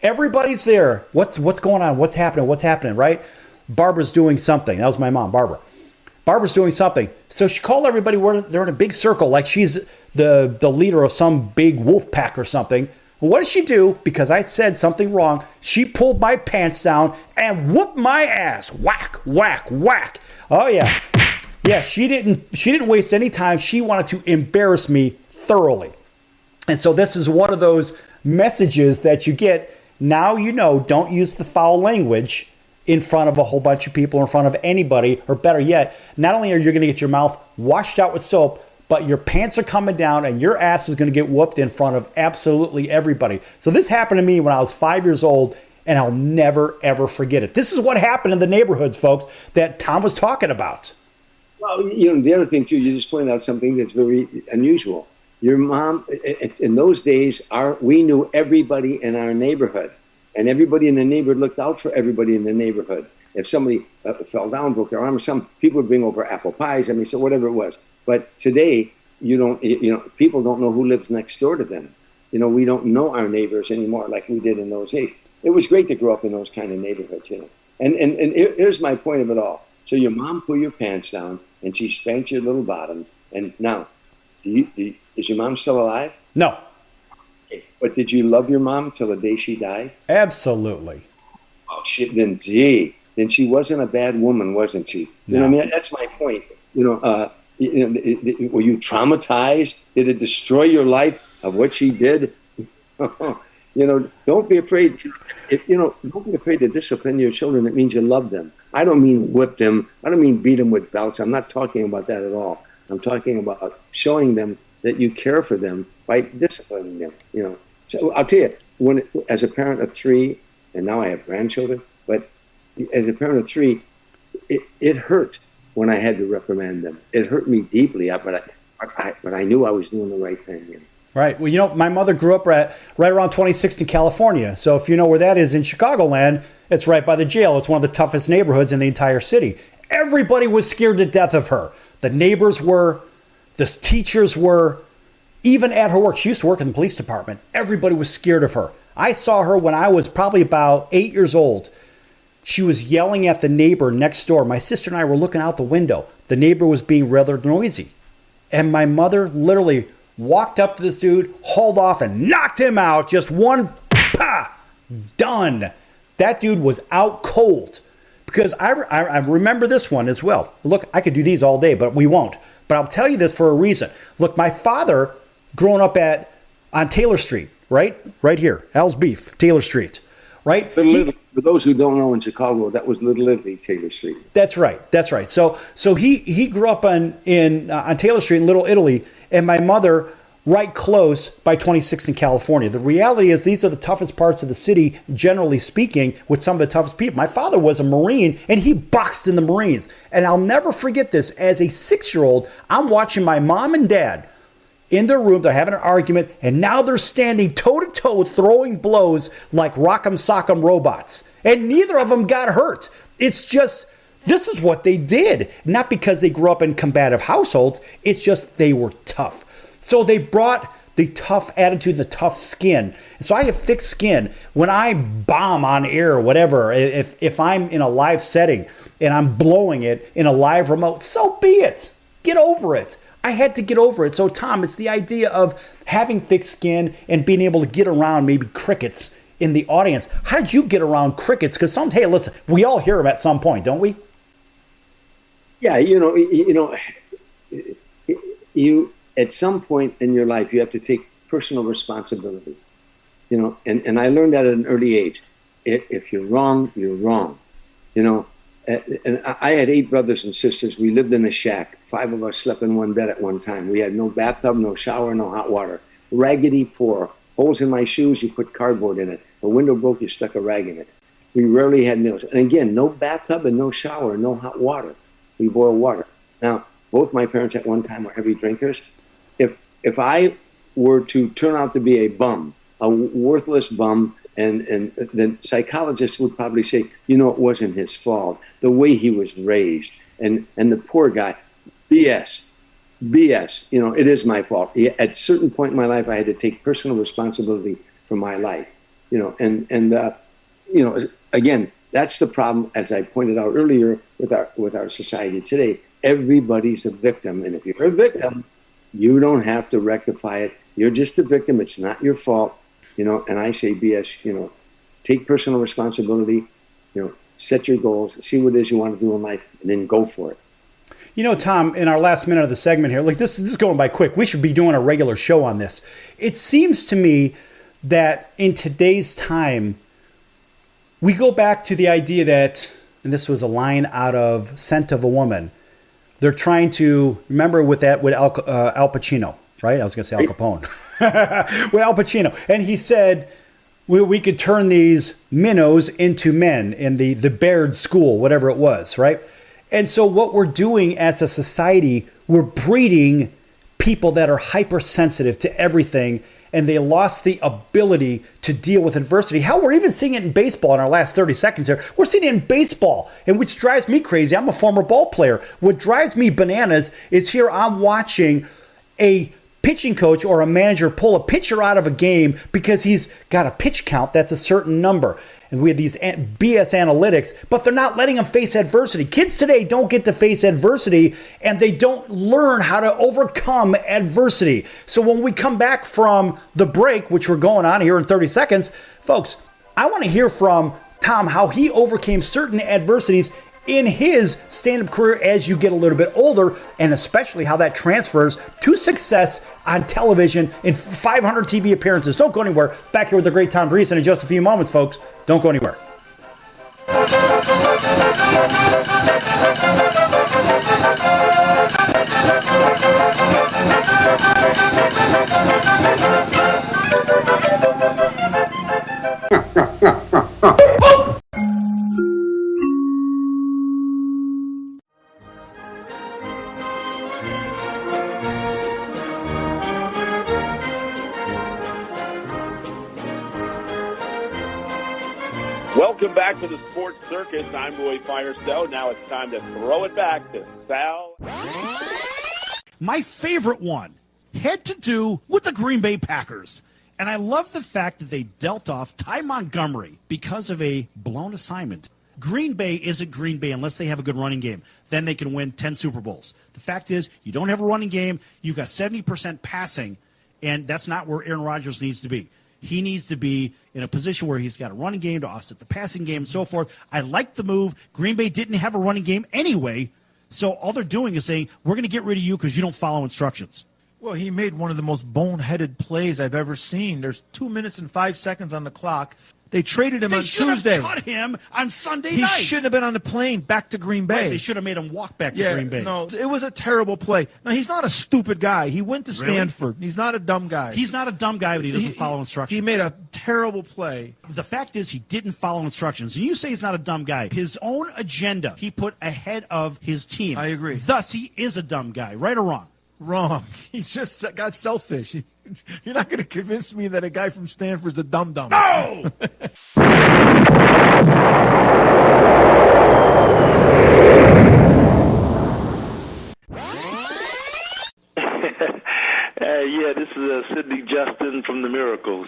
[SPEAKER 2] Everybody's there. What's going on? What's happening, right? Barbara's doing something. That was my mom, Barbara. Barbara's doing something. So she called everybody. They're in a big circle, like she's the leader of some big wolf pack or something. What did she do? Because I said something wrong, she pulled my pants down and whooped my ass. Whack, whack, whack. Oh, yeah. Yeah, she didn't waste any time. She wanted to embarrass me thoroughly. And so this is one of those messages that you get. Now you know, don't use the foul language in front of a whole bunch of people, in front of anybody, or better yet, not only are you going to get your mouth washed out with soap, but your pants are coming down and your ass is going to get whooped in front of absolutely everybody. So this happened to me when I was 5 years old, and I'll never, ever forget it. This is what happened in the neighborhoods, folks, that Tom was talking about.
[SPEAKER 1] Well, the other thing, too, you just pointed out something that's very unusual. Your mom, in those days, we knew everybody in our neighborhood. And everybody in the neighborhood looked out for everybody in the neighborhood. If somebody fell down, broke their arm, or something, people would bring over apple pies. So whatever it was. But today, people don't know who lives next door to them. We don't know our neighbors anymore like we did in those days. It was great to grow up in those kind of neighborhoods, And here's my point of it all. So your mom pulled your pants down, and she spanked your little bottom. And now, is your mom still alive?
[SPEAKER 2] No.
[SPEAKER 1] But did you love your mom till the day she died?
[SPEAKER 2] Absolutely.
[SPEAKER 1] Oh, shit. Then she wasn't a bad woman, wasn't she? You know what I mean? That's my point. Were you traumatized? Did it destroy your life of what she did? Don't be afraid. Don't be afraid to discipline your children. It means you love them. I don't mean whip them. I don't mean beat them with belts. I'm not talking about that at all. I'm talking about showing them that you care for them by disciplining them. So I'll tell you, as a parent of 3, and now I have grandchildren, but as a parent of 3, it hurt when I had to reprimand them. It hurt me deeply, but I knew I was doing the right thing.
[SPEAKER 2] Right. Well, my mother grew up right around 26th in California. So if you know where that is in Chicagoland, it's right by the jail. It's one of the toughest neighborhoods in the entire city. Everybody was scared to death of her. The neighbors were, the teachers were, even at her work. She used to work in the police department. Everybody was scared of her. I saw her when I was probably about 8 years old. She was yelling at the neighbor next door. My sister and I were looking out the window. The neighbor was being rather noisy. And my mother literally walked up to this dude, hauled off, and knocked him out. Just one, done. That dude was out cold. Because I remember this one as well. Look, I could do these all day, but we won't. But I'll tell you this for a reason. Look, my father, growing up on Taylor Street, right here, Al's Beef, Taylor Street, right?
[SPEAKER 1] For those who don't know, in Chicago, that was Little Italy, Taylor Street.
[SPEAKER 2] That's right. So he grew up on Taylor Street in Little Italy, and my mother right close by 26th in California. The reality is these are the toughest parts of the city, generally speaking, with some of the toughest people. My father was a Marine, and he boxed in the Marines. And I'll never forget this. As a 6-year-old, I'm watching my mom and dad in their room. They're having an argument, and now they're standing toe-to-toe throwing blows like rock'em sock'em robots. And neither of them got hurt. It's just, this is what they did. Not because they grew up in combative households. It's just they were tough. So they brought the tough attitude and the tough skin. So I have thick skin. When I bomb on air or whatever, if I'm in a live setting and I'm blowing it in a live remote, so be it. Get over it. I had to get over it. So Tom, it's the idea of having thick skin and being able to get around maybe crickets in the audience. How did you get around crickets? Because hey, listen, we all hear them at some point, don't we?
[SPEAKER 1] Yeah, you at some point in your life, you have to take personal responsibility, and I learned that at an early age. If you're wrong, you're wrong, and I had 8 brothers and sisters. We lived in a shack. 5 of us slept in one bed at one time. We had no bathtub, no shower, no hot water. Raggedy poor. Holes in my shoes, you put cardboard in it. A window broke, you stuck a rag in it. We rarely had meals. And again, no bathtub and no shower, no hot water. We boil water. Now, both my parents at one time were heavy drinkers. If I were to turn out to be a bum, a worthless bum, and the psychologists would probably say, it wasn't his fault, the way he was raised, and the poor guy, BS, it is my fault. At a certain point in my life, I had to take personal responsibility for my life. Again, that's the problem, as I pointed out earlier, with our society today. Everybody's a victim, and if you're a victim, you don't have to rectify it. You're just a victim. It's not your fault, And I say, BS, take personal responsibility, set your goals, see what it is you want to do in life, and then go for it.
[SPEAKER 2] Tom, in our last minute of the segment here, this is going by quick. We should be doing a regular show on this. It seems to me that in today's time, we go back to the idea that, and this was a line out of Scent of a Woman, they're trying to, remember with Al Pacino, right? I was going to say Al Capone. With Al Pacino. And he said, we could turn these minnows into men in the Baird school, whatever it was, right? And so what we're doing as a society, we're breeding people that are hypersensitive to everything, and they lost the ability to deal with adversity. How we're even seeing it in baseball in our last 30 seconds here. We're seeing it in baseball, and which drives me crazy. I'm a former ball player. What drives me bananas is here I'm watching a pitching coach or a manager pull a pitcher out of a game because he's got a pitch count that's a certain number. And we have these BS analytics, but they're not letting them face adversity. Kids today don't get to face adversity, and they don't learn how to overcome adversity. So when we come back from the break, which we're going on here in 30 seconds, folks, I want to hear from Tom how he overcame certain adversities in his stand-up career as you get a little bit older, and especially how that transfers to success on television in 500 TV appearances. Don't go anywhere. Back here with the great Tom Dreesen in just a few moments, folks. Don't go anywhere.
[SPEAKER 7] Welcome back to the Sports Circus. I'm Roy Firestone. Now it's time to throw it back to Sal.
[SPEAKER 3] My favorite one had to do with the Green Bay Packers. And I love the fact that they dealt off Ty Montgomery because of a blown assignment. Green Bay isn't Green Bay unless they have a good running game. Then they can win 10 Super Bowls. The fact is, you don't have a running game. You've got 70% passing, and that's not where Aaron Rodgers needs to be. He needs to be in a position where he's got a running game to offset the passing game and so forth. I like the move. Green Bay didn't have a running game anyway, so all they're doing is saying, we're going to get rid of you because you don't follow instructions.
[SPEAKER 13] Well, he made one of the most boneheaded plays I've ever seen. There's 2 minutes and 5 seconds on the clock. They traded him on Tuesday.
[SPEAKER 3] They should have cut him on Sunday night.
[SPEAKER 13] He shouldn't have been on the plane back to Green Bay.
[SPEAKER 3] Right, they should have made him walk back to Green Bay.
[SPEAKER 13] No, it was a terrible play. Now, he's not a stupid guy. He went to Stanford. He's not a dumb guy.
[SPEAKER 3] He's not a dumb guy, but he doesn't follow instructions.
[SPEAKER 13] He made a terrible play.
[SPEAKER 3] The fact is he didn't follow instructions. And you say he's not a dumb guy. His own agenda he put ahead of his team.
[SPEAKER 13] I agree.
[SPEAKER 3] Thus, he is a dumb guy. Right or wrong?
[SPEAKER 13] Wrong. He just got selfish. You're not going to convince me that a guy from Stanford's a dum-dum.
[SPEAKER 3] No!
[SPEAKER 14] Yeah, this is Sidney Justin from The Miracles.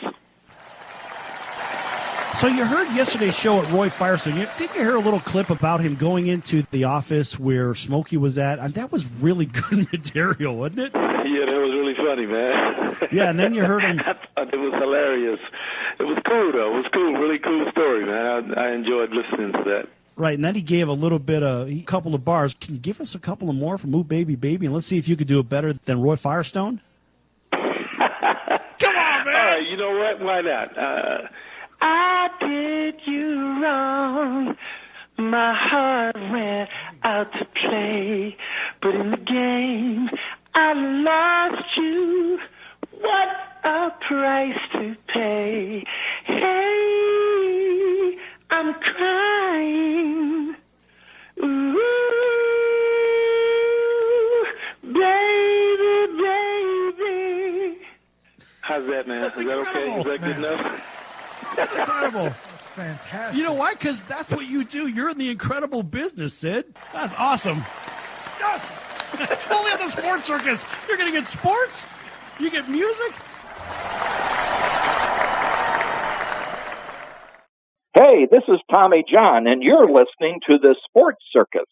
[SPEAKER 3] So you heard yesterday's show at Roy Firestone. Did you hear a little clip about him going into the office where Smokey was at? And that was really good material, wasn't it?
[SPEAKER 14] Yeah, that was really funny, man.
[SPEAKER 3] Yeah, and then you heard him.
[SPEAKER 14] I thought it was hilarious. It was cool, though. It was cool. Really cool story, man. I enjoyed listening to that.
[SPEAKER 3] Right, and then he gave a couple of bars. Can you give us a couple of more from Ooh Baby Baby? And let's see if you could do it better than Roy Firestone. Come on, man!
[SPEAKER 14] All right, you know what? Why not? I did you wrong. My heart went out to play, but in the game I lost you. What a price to pay. Hey, I'm crying. Ooh, baby, baby. How's that, man?
[SPEAKER 3] That's
[SPEAKER 14] Is that
[SPEAKER 3] incredible,
[SPEAKER 14] okay? Is that good enough?
[SPEAKER 3] That's incredible.
[SPEAKER 13] That's fantastic.
[SPEAKER 3] You know why? Because that's what you do. You're in the incredible business, Sid. That's awesome. Yes! Only on the Sports Circus. You're going to get sports. You get music.
[SPEAKER 15] Hey, this is Tommy John, and you're listening to the Sports Circus.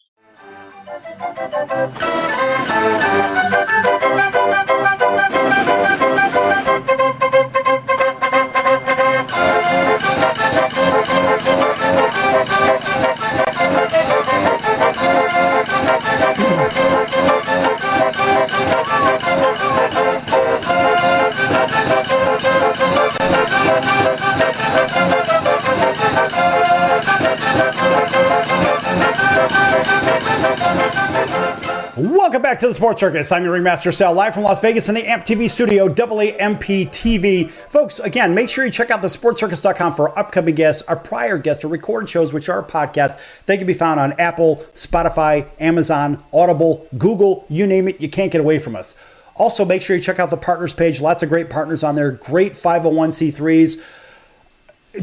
[SPEAKER 2] Welcome back to the Sports Circus. I'm your Ringmaster Sal, live from Las Vegas in the AMP TV studio, AAMP TV. Folks, again, make sure you check out thesportscircus.com for our upcoming guests, our prior guests, our recorded shows, which are podcasts. They can be found on Apple, Spotify, Amazon, Audible, Google, you name it, you can't get away from us. Also, make sure you check out the partners page. Lots of great partners on there, great 501c3s.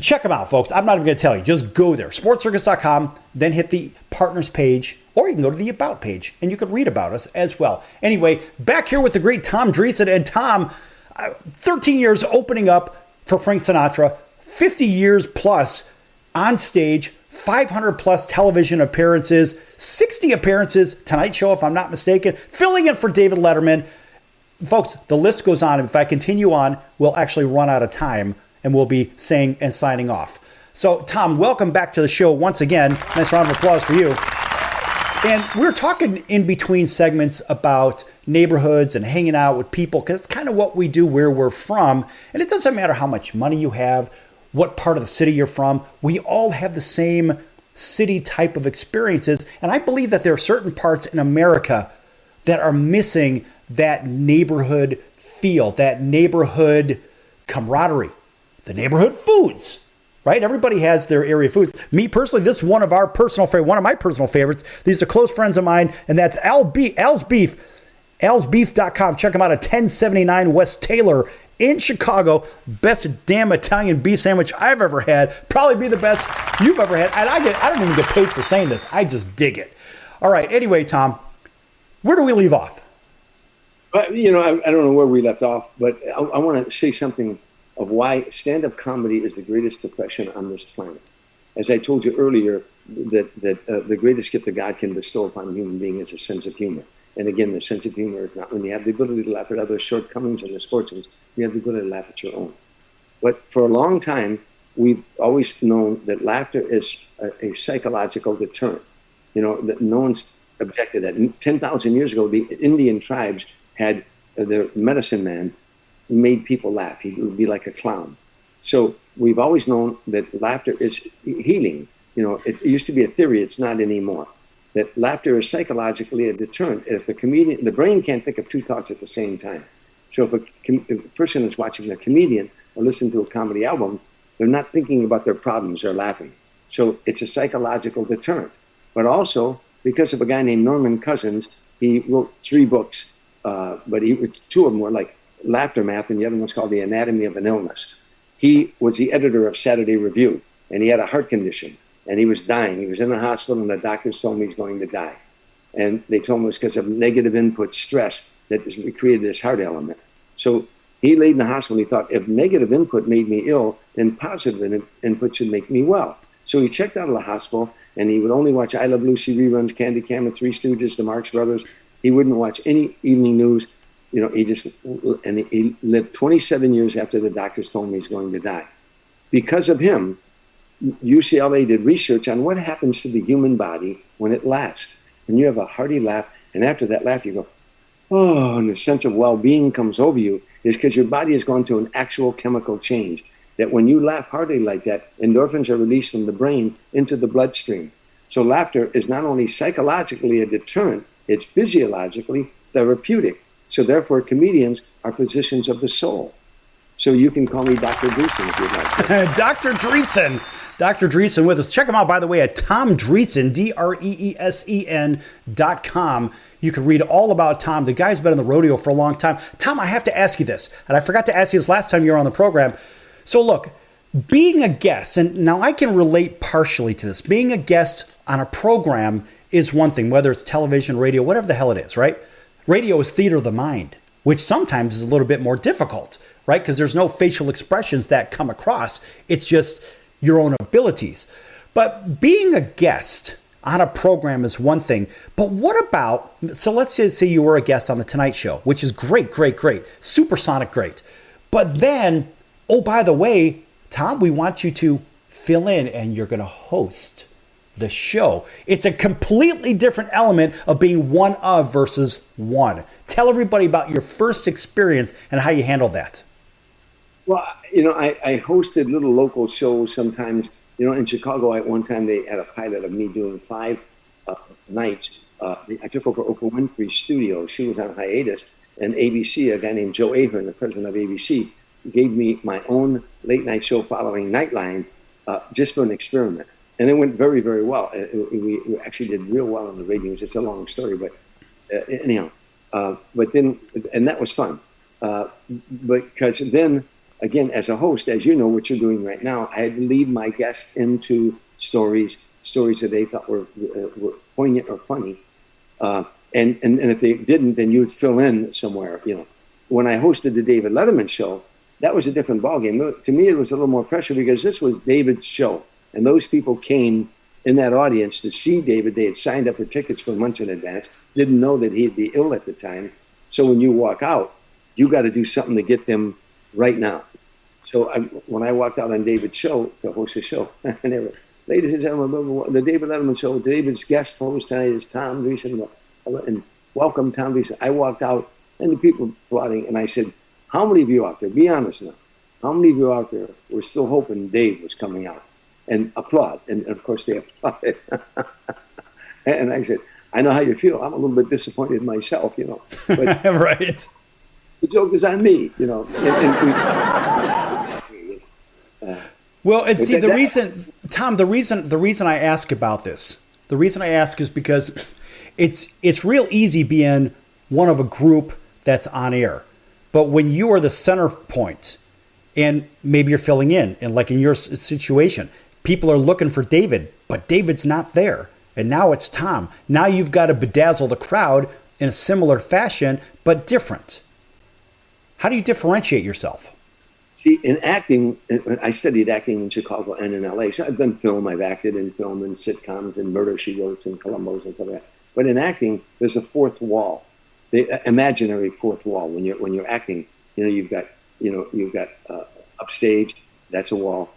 [SPEAKER 2] Check them out, folks. I'm not even going to tell you. Just go there, sportscircus.com, then hit the partners page, or you can go to the About page, and you can read about us as well. Anyway, back here with the great Tom Dreesen. And Tom, 13 years opening up for Frank Sinatra, 50 years plus on stage, 500 plus television appearances, 60 appearances, Tonight Show, if I'm not mistaken, filling in for David Letterman. Folks, the list goes on. If I continue on, we'll actually run out of time, and we'll be saying and signing off. So, Tom, welcome back to the show once again. Nice round of applause for you. And we're talking in between segments about neighborhoods and hanging out with people, because it's kind of what we do where we're from. And it doesn't matter how much money you have, what part of the city you're from. We all have the same city type of experiences. And I believe that there are certain parts in America that are missing that neighborhood feel, that neighborhood camaraderie, the neighborhood foods, right? Everybody has their area foods. Me personally, this is one of my personal favorites. These are close friends of mine, and that's Al's Beef, alsbeef.com. Check them out at 1079 West Taylor in Chicago. Best damn Italian beef sandwich I've ever had. Probably be the best you've ever had. And I don't even get paid for saying this. I just dig it. All right. Anyway, Tom, where do we leave off?
[SPEAKER 1] But, I don't know where we left off, but I want to say something of why stand-up comedy is the greatest profession on this planet. As I told you earlier, that the greatest gift that God can bestow upon a human being is a sense of humor. And again, the sense of humor is not when you have the ability to laugh at others' shortcomings or misfortunes, you have the ability to laugh at your own. But for a long time, we've always known that laughter is a psychological deterrent. That no one's objected that. 10,000 years ago, the Indian tribes had their medicine man made people laugh. He would be like a clown. So we've always known that laughter is healing. It used to be a theory. It's not anymore. That laughter is psychologically a deterrent. If the brain can't think of two thoughts at the same time. So if a person is watching a comedian or listening to a comedy album, they're not thinking about their problems, they're laughing. So it's a psychological deterrent. But also, because of a guy named Norman Cousins, he wrote 3 books, but 2 of them were like Laughter Math, and the other one's called The Anatomy of an Illness. He was the editor of Saturday Review, and he had a heart condition, and he was dying. He was in the hospital, and the doctors told him he's going to die. And they told him it was because of negative input stress that created this heart element. So he laid in the hospital, and he thought, if negative input made me ill, then positive input should make me well. So he checked out of the hospital, and he would only watch I Love Lucy reruns, Candy Camera, Three Stooges, The Marx Brothers. He wouldn't watch any evening news. He lived 27 years after the doctors told him he's going to die. Because of him, UCLA did research on what happens to the human body when it laughs. And you have a hearty laugh, and after that laugh, you go, oh, and the sense of well-being comes over you, is because your body has gone through an actual chemical change. That when you laugh heartily like that, endorphins are released from the brain into the bloodstream. So laughter is not only psychologically a deterrent, it's physiologically therapeutic. So therefore, comedians are physicians of the soul. So you can call me Dr. Dreesen if you'd like.
[SPEAKER 2] Dr. Dreesen. Dr. Dreesen with us. Check him out, by the way, at Tom Dreesen, DREESEN.com. You can read all about Tom. The guy's been in the rodeo for a long time. Tom, I have to ask you this, and I forgot to ask you this last time you were on the program. So look, being a guest, and now I can relate partially to this. Being a guest on a program is one thing, whether it's television, radio, whatever the hell it is, right? Radio is theater of the mind, which sometimes is a little bit more difficult, right? Because there's no facial expressions that come across. It's just your own abilities. But being a guest on a program is one thing, but what about, so let's just say you were a guest on The Tonight Show, which is great, supersonic great. But then, oh, by the way, Tom, we want you to fill in and you're going to host the show. It's a completely different element of being one of versus one. Tell everybody about your first experience and how you handled that.
[SPEAKER 1] Well, I hosted little local shows sometimes. In Chicago, at one time, they had a pilot of me doing 5 nights. I took over Oprah Winfrey's studio. She was on hiatus. And ABC, a guy named Joe Ahern, the president of ABC, gave me my own late night show following Nightline just for an experiment. And it went very, very well. We actually did real well in the ratings. It's a long story, but anyhow. But then, and that was fun. Because then, again, as a host, as you know, what you're doing right now, I had to lead my guests into stories that they thought were poignant or funny. And if they didn't, then you would fill in somewhere. When I hosted the David Letterman show, that was a different ballgame. To me, it was a little more pressure because this was David's show. And those people came in that audience to see David. They had signed up for tickets for months in advance, didn't know that he'd be ill at the time. So when you walk out, you got to do something to get them right now. So when I walked out on David's show to host the show, and they were, ladies and gentlemen, the David Letterman show, David's guest host tonight is Tom Dreesen, and welcome, Tom Dreesen. I walked out, and the people applauding, and I said, how many of you out there, be honest now, how many of you out there were still hoping Dave was coming out? And applaud. And of course they applauded. And I said, I know how you feel. I'm a little bit disappointed myself, But
[SPEAKER 2] right.
[SPEAKER 1] The joke is on me,
[SPEAKER 2] Well, and see, the reason I ask about this, the reason I ask is because it's real easy being one of a group that's on air. But when you are the center point, and maybe you're filling in, and like in your situation, people are looking for David, but David's not there. And now it's Tom. Now you've got to bedazzle the crowd in a similar fashion, but different. How do you differentiate yourself?
[SPEAKER 1] See, in acting, I studied acting in Chicago and in LA. So I've done film. I've acted in film and sitcoms and Murder, She Wrote and Columbos and stuff like that. But in acting, there's a fourth wall, the imaginary fourth wall. When you're acting, you've got upstage, that's a wall.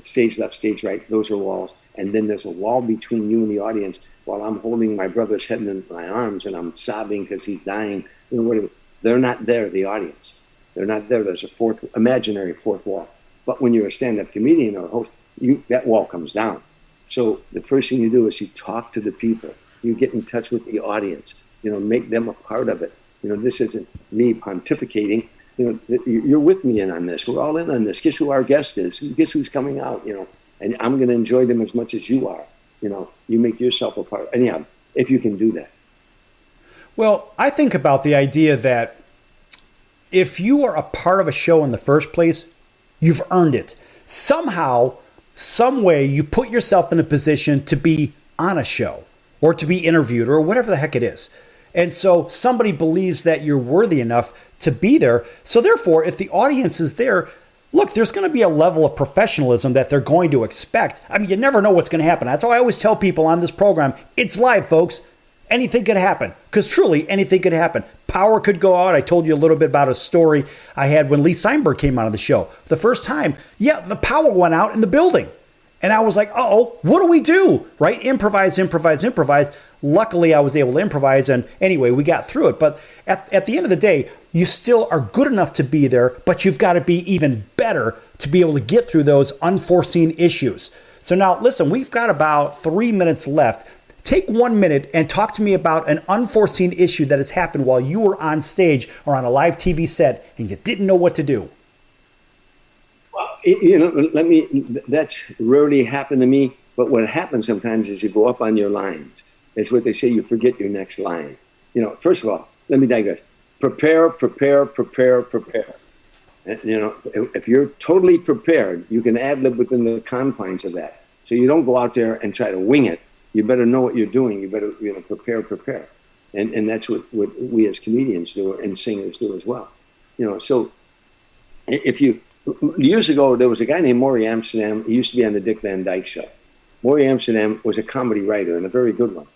[SPEAKER 1] Stage left, stage right, those are walls. And then there's a wall between you and the audience while I'm holding my brother's head in my arms and I'm sobbing because he's dying. Whatever. They're not there, the audience. They're not there. There's a imaginary fourth wall. But when you're a stand-up comedian or a host, that wall comes down. So the first thing you do is you talk to the people. You get in touch with the audience. Make them a part of it. This isn't me pontificating. You're with me in on this. We're all in on this. Guess who our guest is? Guess who's coming out? And I'm going to enjoy them as much as you are. You make yourself a part. Anyhow, if you can do that.
[SPEAKER 2] Well, I think about the idea that if you are a part of a show in the first place, you've earned it. Somehow, some way, you put yourself in a position to be on a show or to be interviewed or whatever the heck it is. And so somebody believes that you're worthy enough to be there. So therefore, if the audience is there, look, there's going to be a level of professionalism that they're going to expect. I mean, you never know what's going to happen. That's why I always tell people on this program, it's live, folks. Anything could happen, because truly anything could happen. Power could go out. I told you a little bit about a story I had when Lee Steinberg came out of the show. The first time, the power went out in the building. And I was like, what do we do? Right? Improvise. Luckily, I was able to improvise. And anyway, we got through it. But at the end of the day, you still are good enough to be there, but you've got to be even better to be able to get through those unforeseen issues. So now, listen, we've got about 3 minutes left. Take 1 minute and talk to me about an unforeseen issue that has happened while you were on stage or on a live TV set and you didn't know what to do.
[SPEAKER 1] Well, that's rarely happened to me, but what happens sometimes is you go up on your lines. It's what they say, you forget your next line. First of all, let me digress. Prepare. And, if you're totally prepared, you can ad-lib within the confines of that. So you don't go out there and try to wing it. You better know what you're doing. You better, prepare. And that's what we as comedians do and singers do as well. So if you, years ago, there was a guy named Maury Amsterdam. He used to be on the Dick Van Dyke Show. Maury Amsterdam was a comedy writer and a very good one.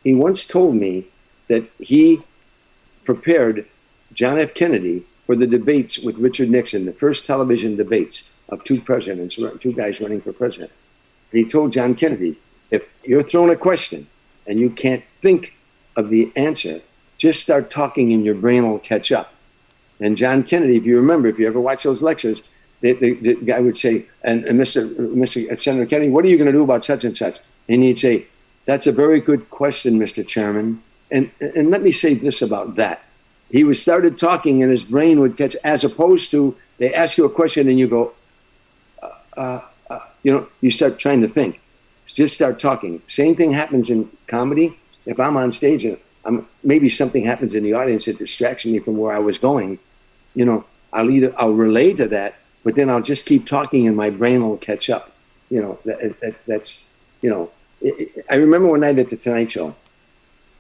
[SPEAKER 1] He once told me that he prepared John F. Kennedy for the debates with Richard Nixon, the first television debates of two presidents, two guys running for president. And he told John Kennedy, if you're thrown a question and you can't think of the answer, just start talking and your brain will catch up. And John Kennedy, if you remember, if you ever watch those lectures, the guy would say, and Mr. Senator Kennedy, what are you going to do about such and such? And he'd say, that's a very good question, Mr. Chairman. And let me say this about that. He was started talking and his brain would catch, as opposed to they ask you a question and you go, you start trying to think. Just start talking. Same thing happens in comedy. If I'm on stage and maybe something happens in the audience that distracts me from where I was going, I'll relate to that, but then I'll just keep talking and my brain will catch up. I remember one night at the Tonight Show,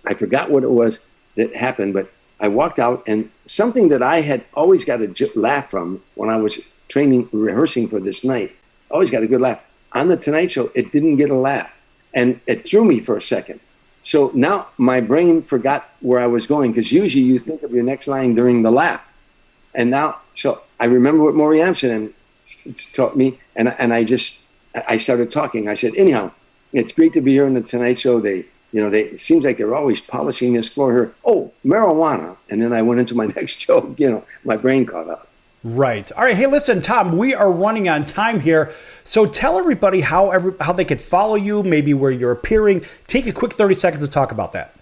[SPEAKER 1] I forgot what it was that happened, but I walked out and something that I had always got a laugh from when I was rehearsing for this night, always got a good laugh. On the Tonight Show, it didn't get a laugh. And it threw me for a second. So now my brain forgot where I was going, because usually you think of your next line during the laugh. And now, so I remember what Maury Amsterdam taught me, and I started talking. I said, anyhow, it's great to be here on the Tonight Show. It seems like they're always polishing this floor here. Oh, marijuana. And then I went into my next joke, my brain caught up.
[SPEAKER 2] Right. All right. Hey, listen, Tom, we are running on time here. So tell everybody how they could follow you, maybe where you're appearing. Take a quick 30 seconds to talk about that.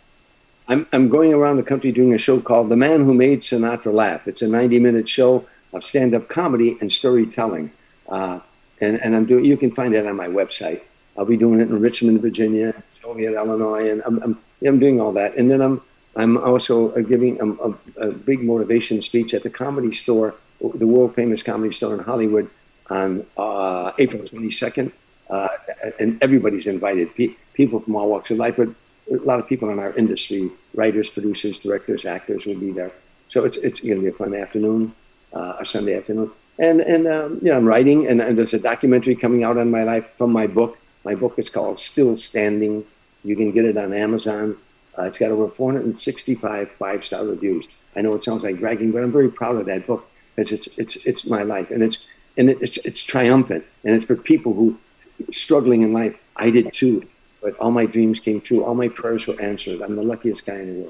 [SPEAKER 1] I'm going around the country doing a show called The Man Who Made Sinatra Laugh. It's a 90-minute show of stand-up comedy and storytelling. And you can find that on my website. I'll be doing it in Richmond, Virginia, Joliet, Illinois, and I'm doing all that. And then I'm also giving a big motivation speech at the Comedy Store, the world-famous Comedy Store in Hollywood, on April 22nd. And everybody's invited, people from all walks of life, but a lot of people in our industry, writers, producers, directors, actors will be there. So it's going to be a fun afternoon, a Sunday afternoon. And I'm writing, and there's a documentary coming out on my life from my book. My book is called Still Standing. You can get it on Amazon. It's got over 465 five-star reviews. I know it sounds like bragging, but I'm very proud of that book because it's my life, and it's triumphant, and it's for people who struggling in life. I did too, but all my dreams came true. All my prayers were answered. I'm the luckiest guy in the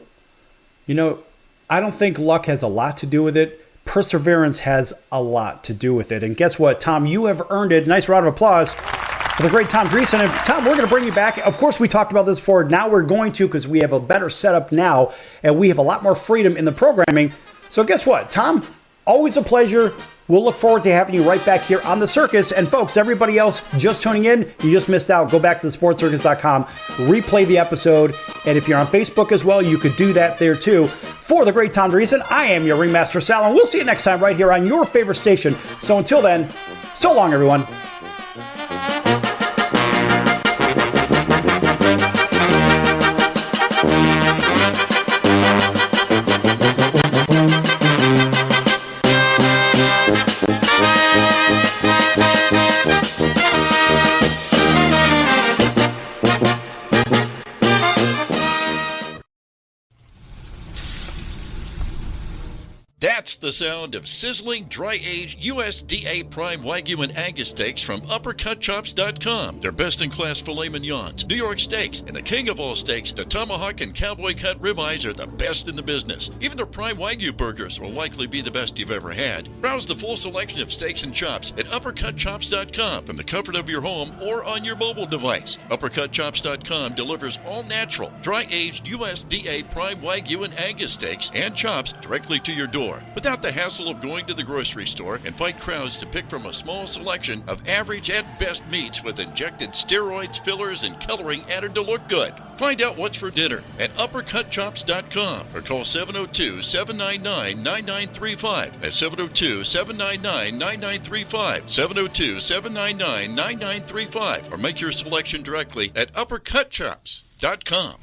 [SPEAKER 1] world.
[SPEAKER 2] I don't think luck has a lot to do with it. Perseverance has a lot to do with it. And guess what, Tom? You have earned it. Nice round of applause for the great Tom Dreesen. And Tom, we're going to bring you back. Of course, we talked about this before. Now we're going to, because we have a better setup now, and we have a lot more freedom in the programming. So guess what, Tom? Always a pleasure. We'll look forward to having you right back here on The Circus. And folks, everybody else just tuning in, you just missed out. Go back to thesportscircus.com, replay the episode. And if you're on Facebook as well, you could do that there too. For the great Tom Dreesen, I am your Ringmaster Sal, and we'll see you next time right here on your favorite station. So until then, so long, everyone.
[SPEAKER 16] That's the sound of sizzling, dry-aged USDA Prime Wagyu and Angus steaks from UpperCutChops.com. Their best-in-class filet mignons, New York steaks, and the king of all steaks, the tomahawk and cowboy cut ribeyes are the best in the business. Even their Prime Wagyu burgers will likely be the best you've ever had. Browse the full selection of steaks and chops at UpperCutChops.com from the comfort of your home or on your mobile device. UpperCutChops.com delivers all-natural, dry-aged USDA Prime Wagyu and Angus steaks and chops directly to your door, without the hassle of going to the grocery store and fight crowds to pick from a small selection of average at best meats with injected steroids, fillers, and coloring added to look good. Find out what's for dinner at UpperCutChops.com or call 702-799-9935. That's 702-799-9935. 702-799-9935. Or make your selection directly at UpperCutChops.com.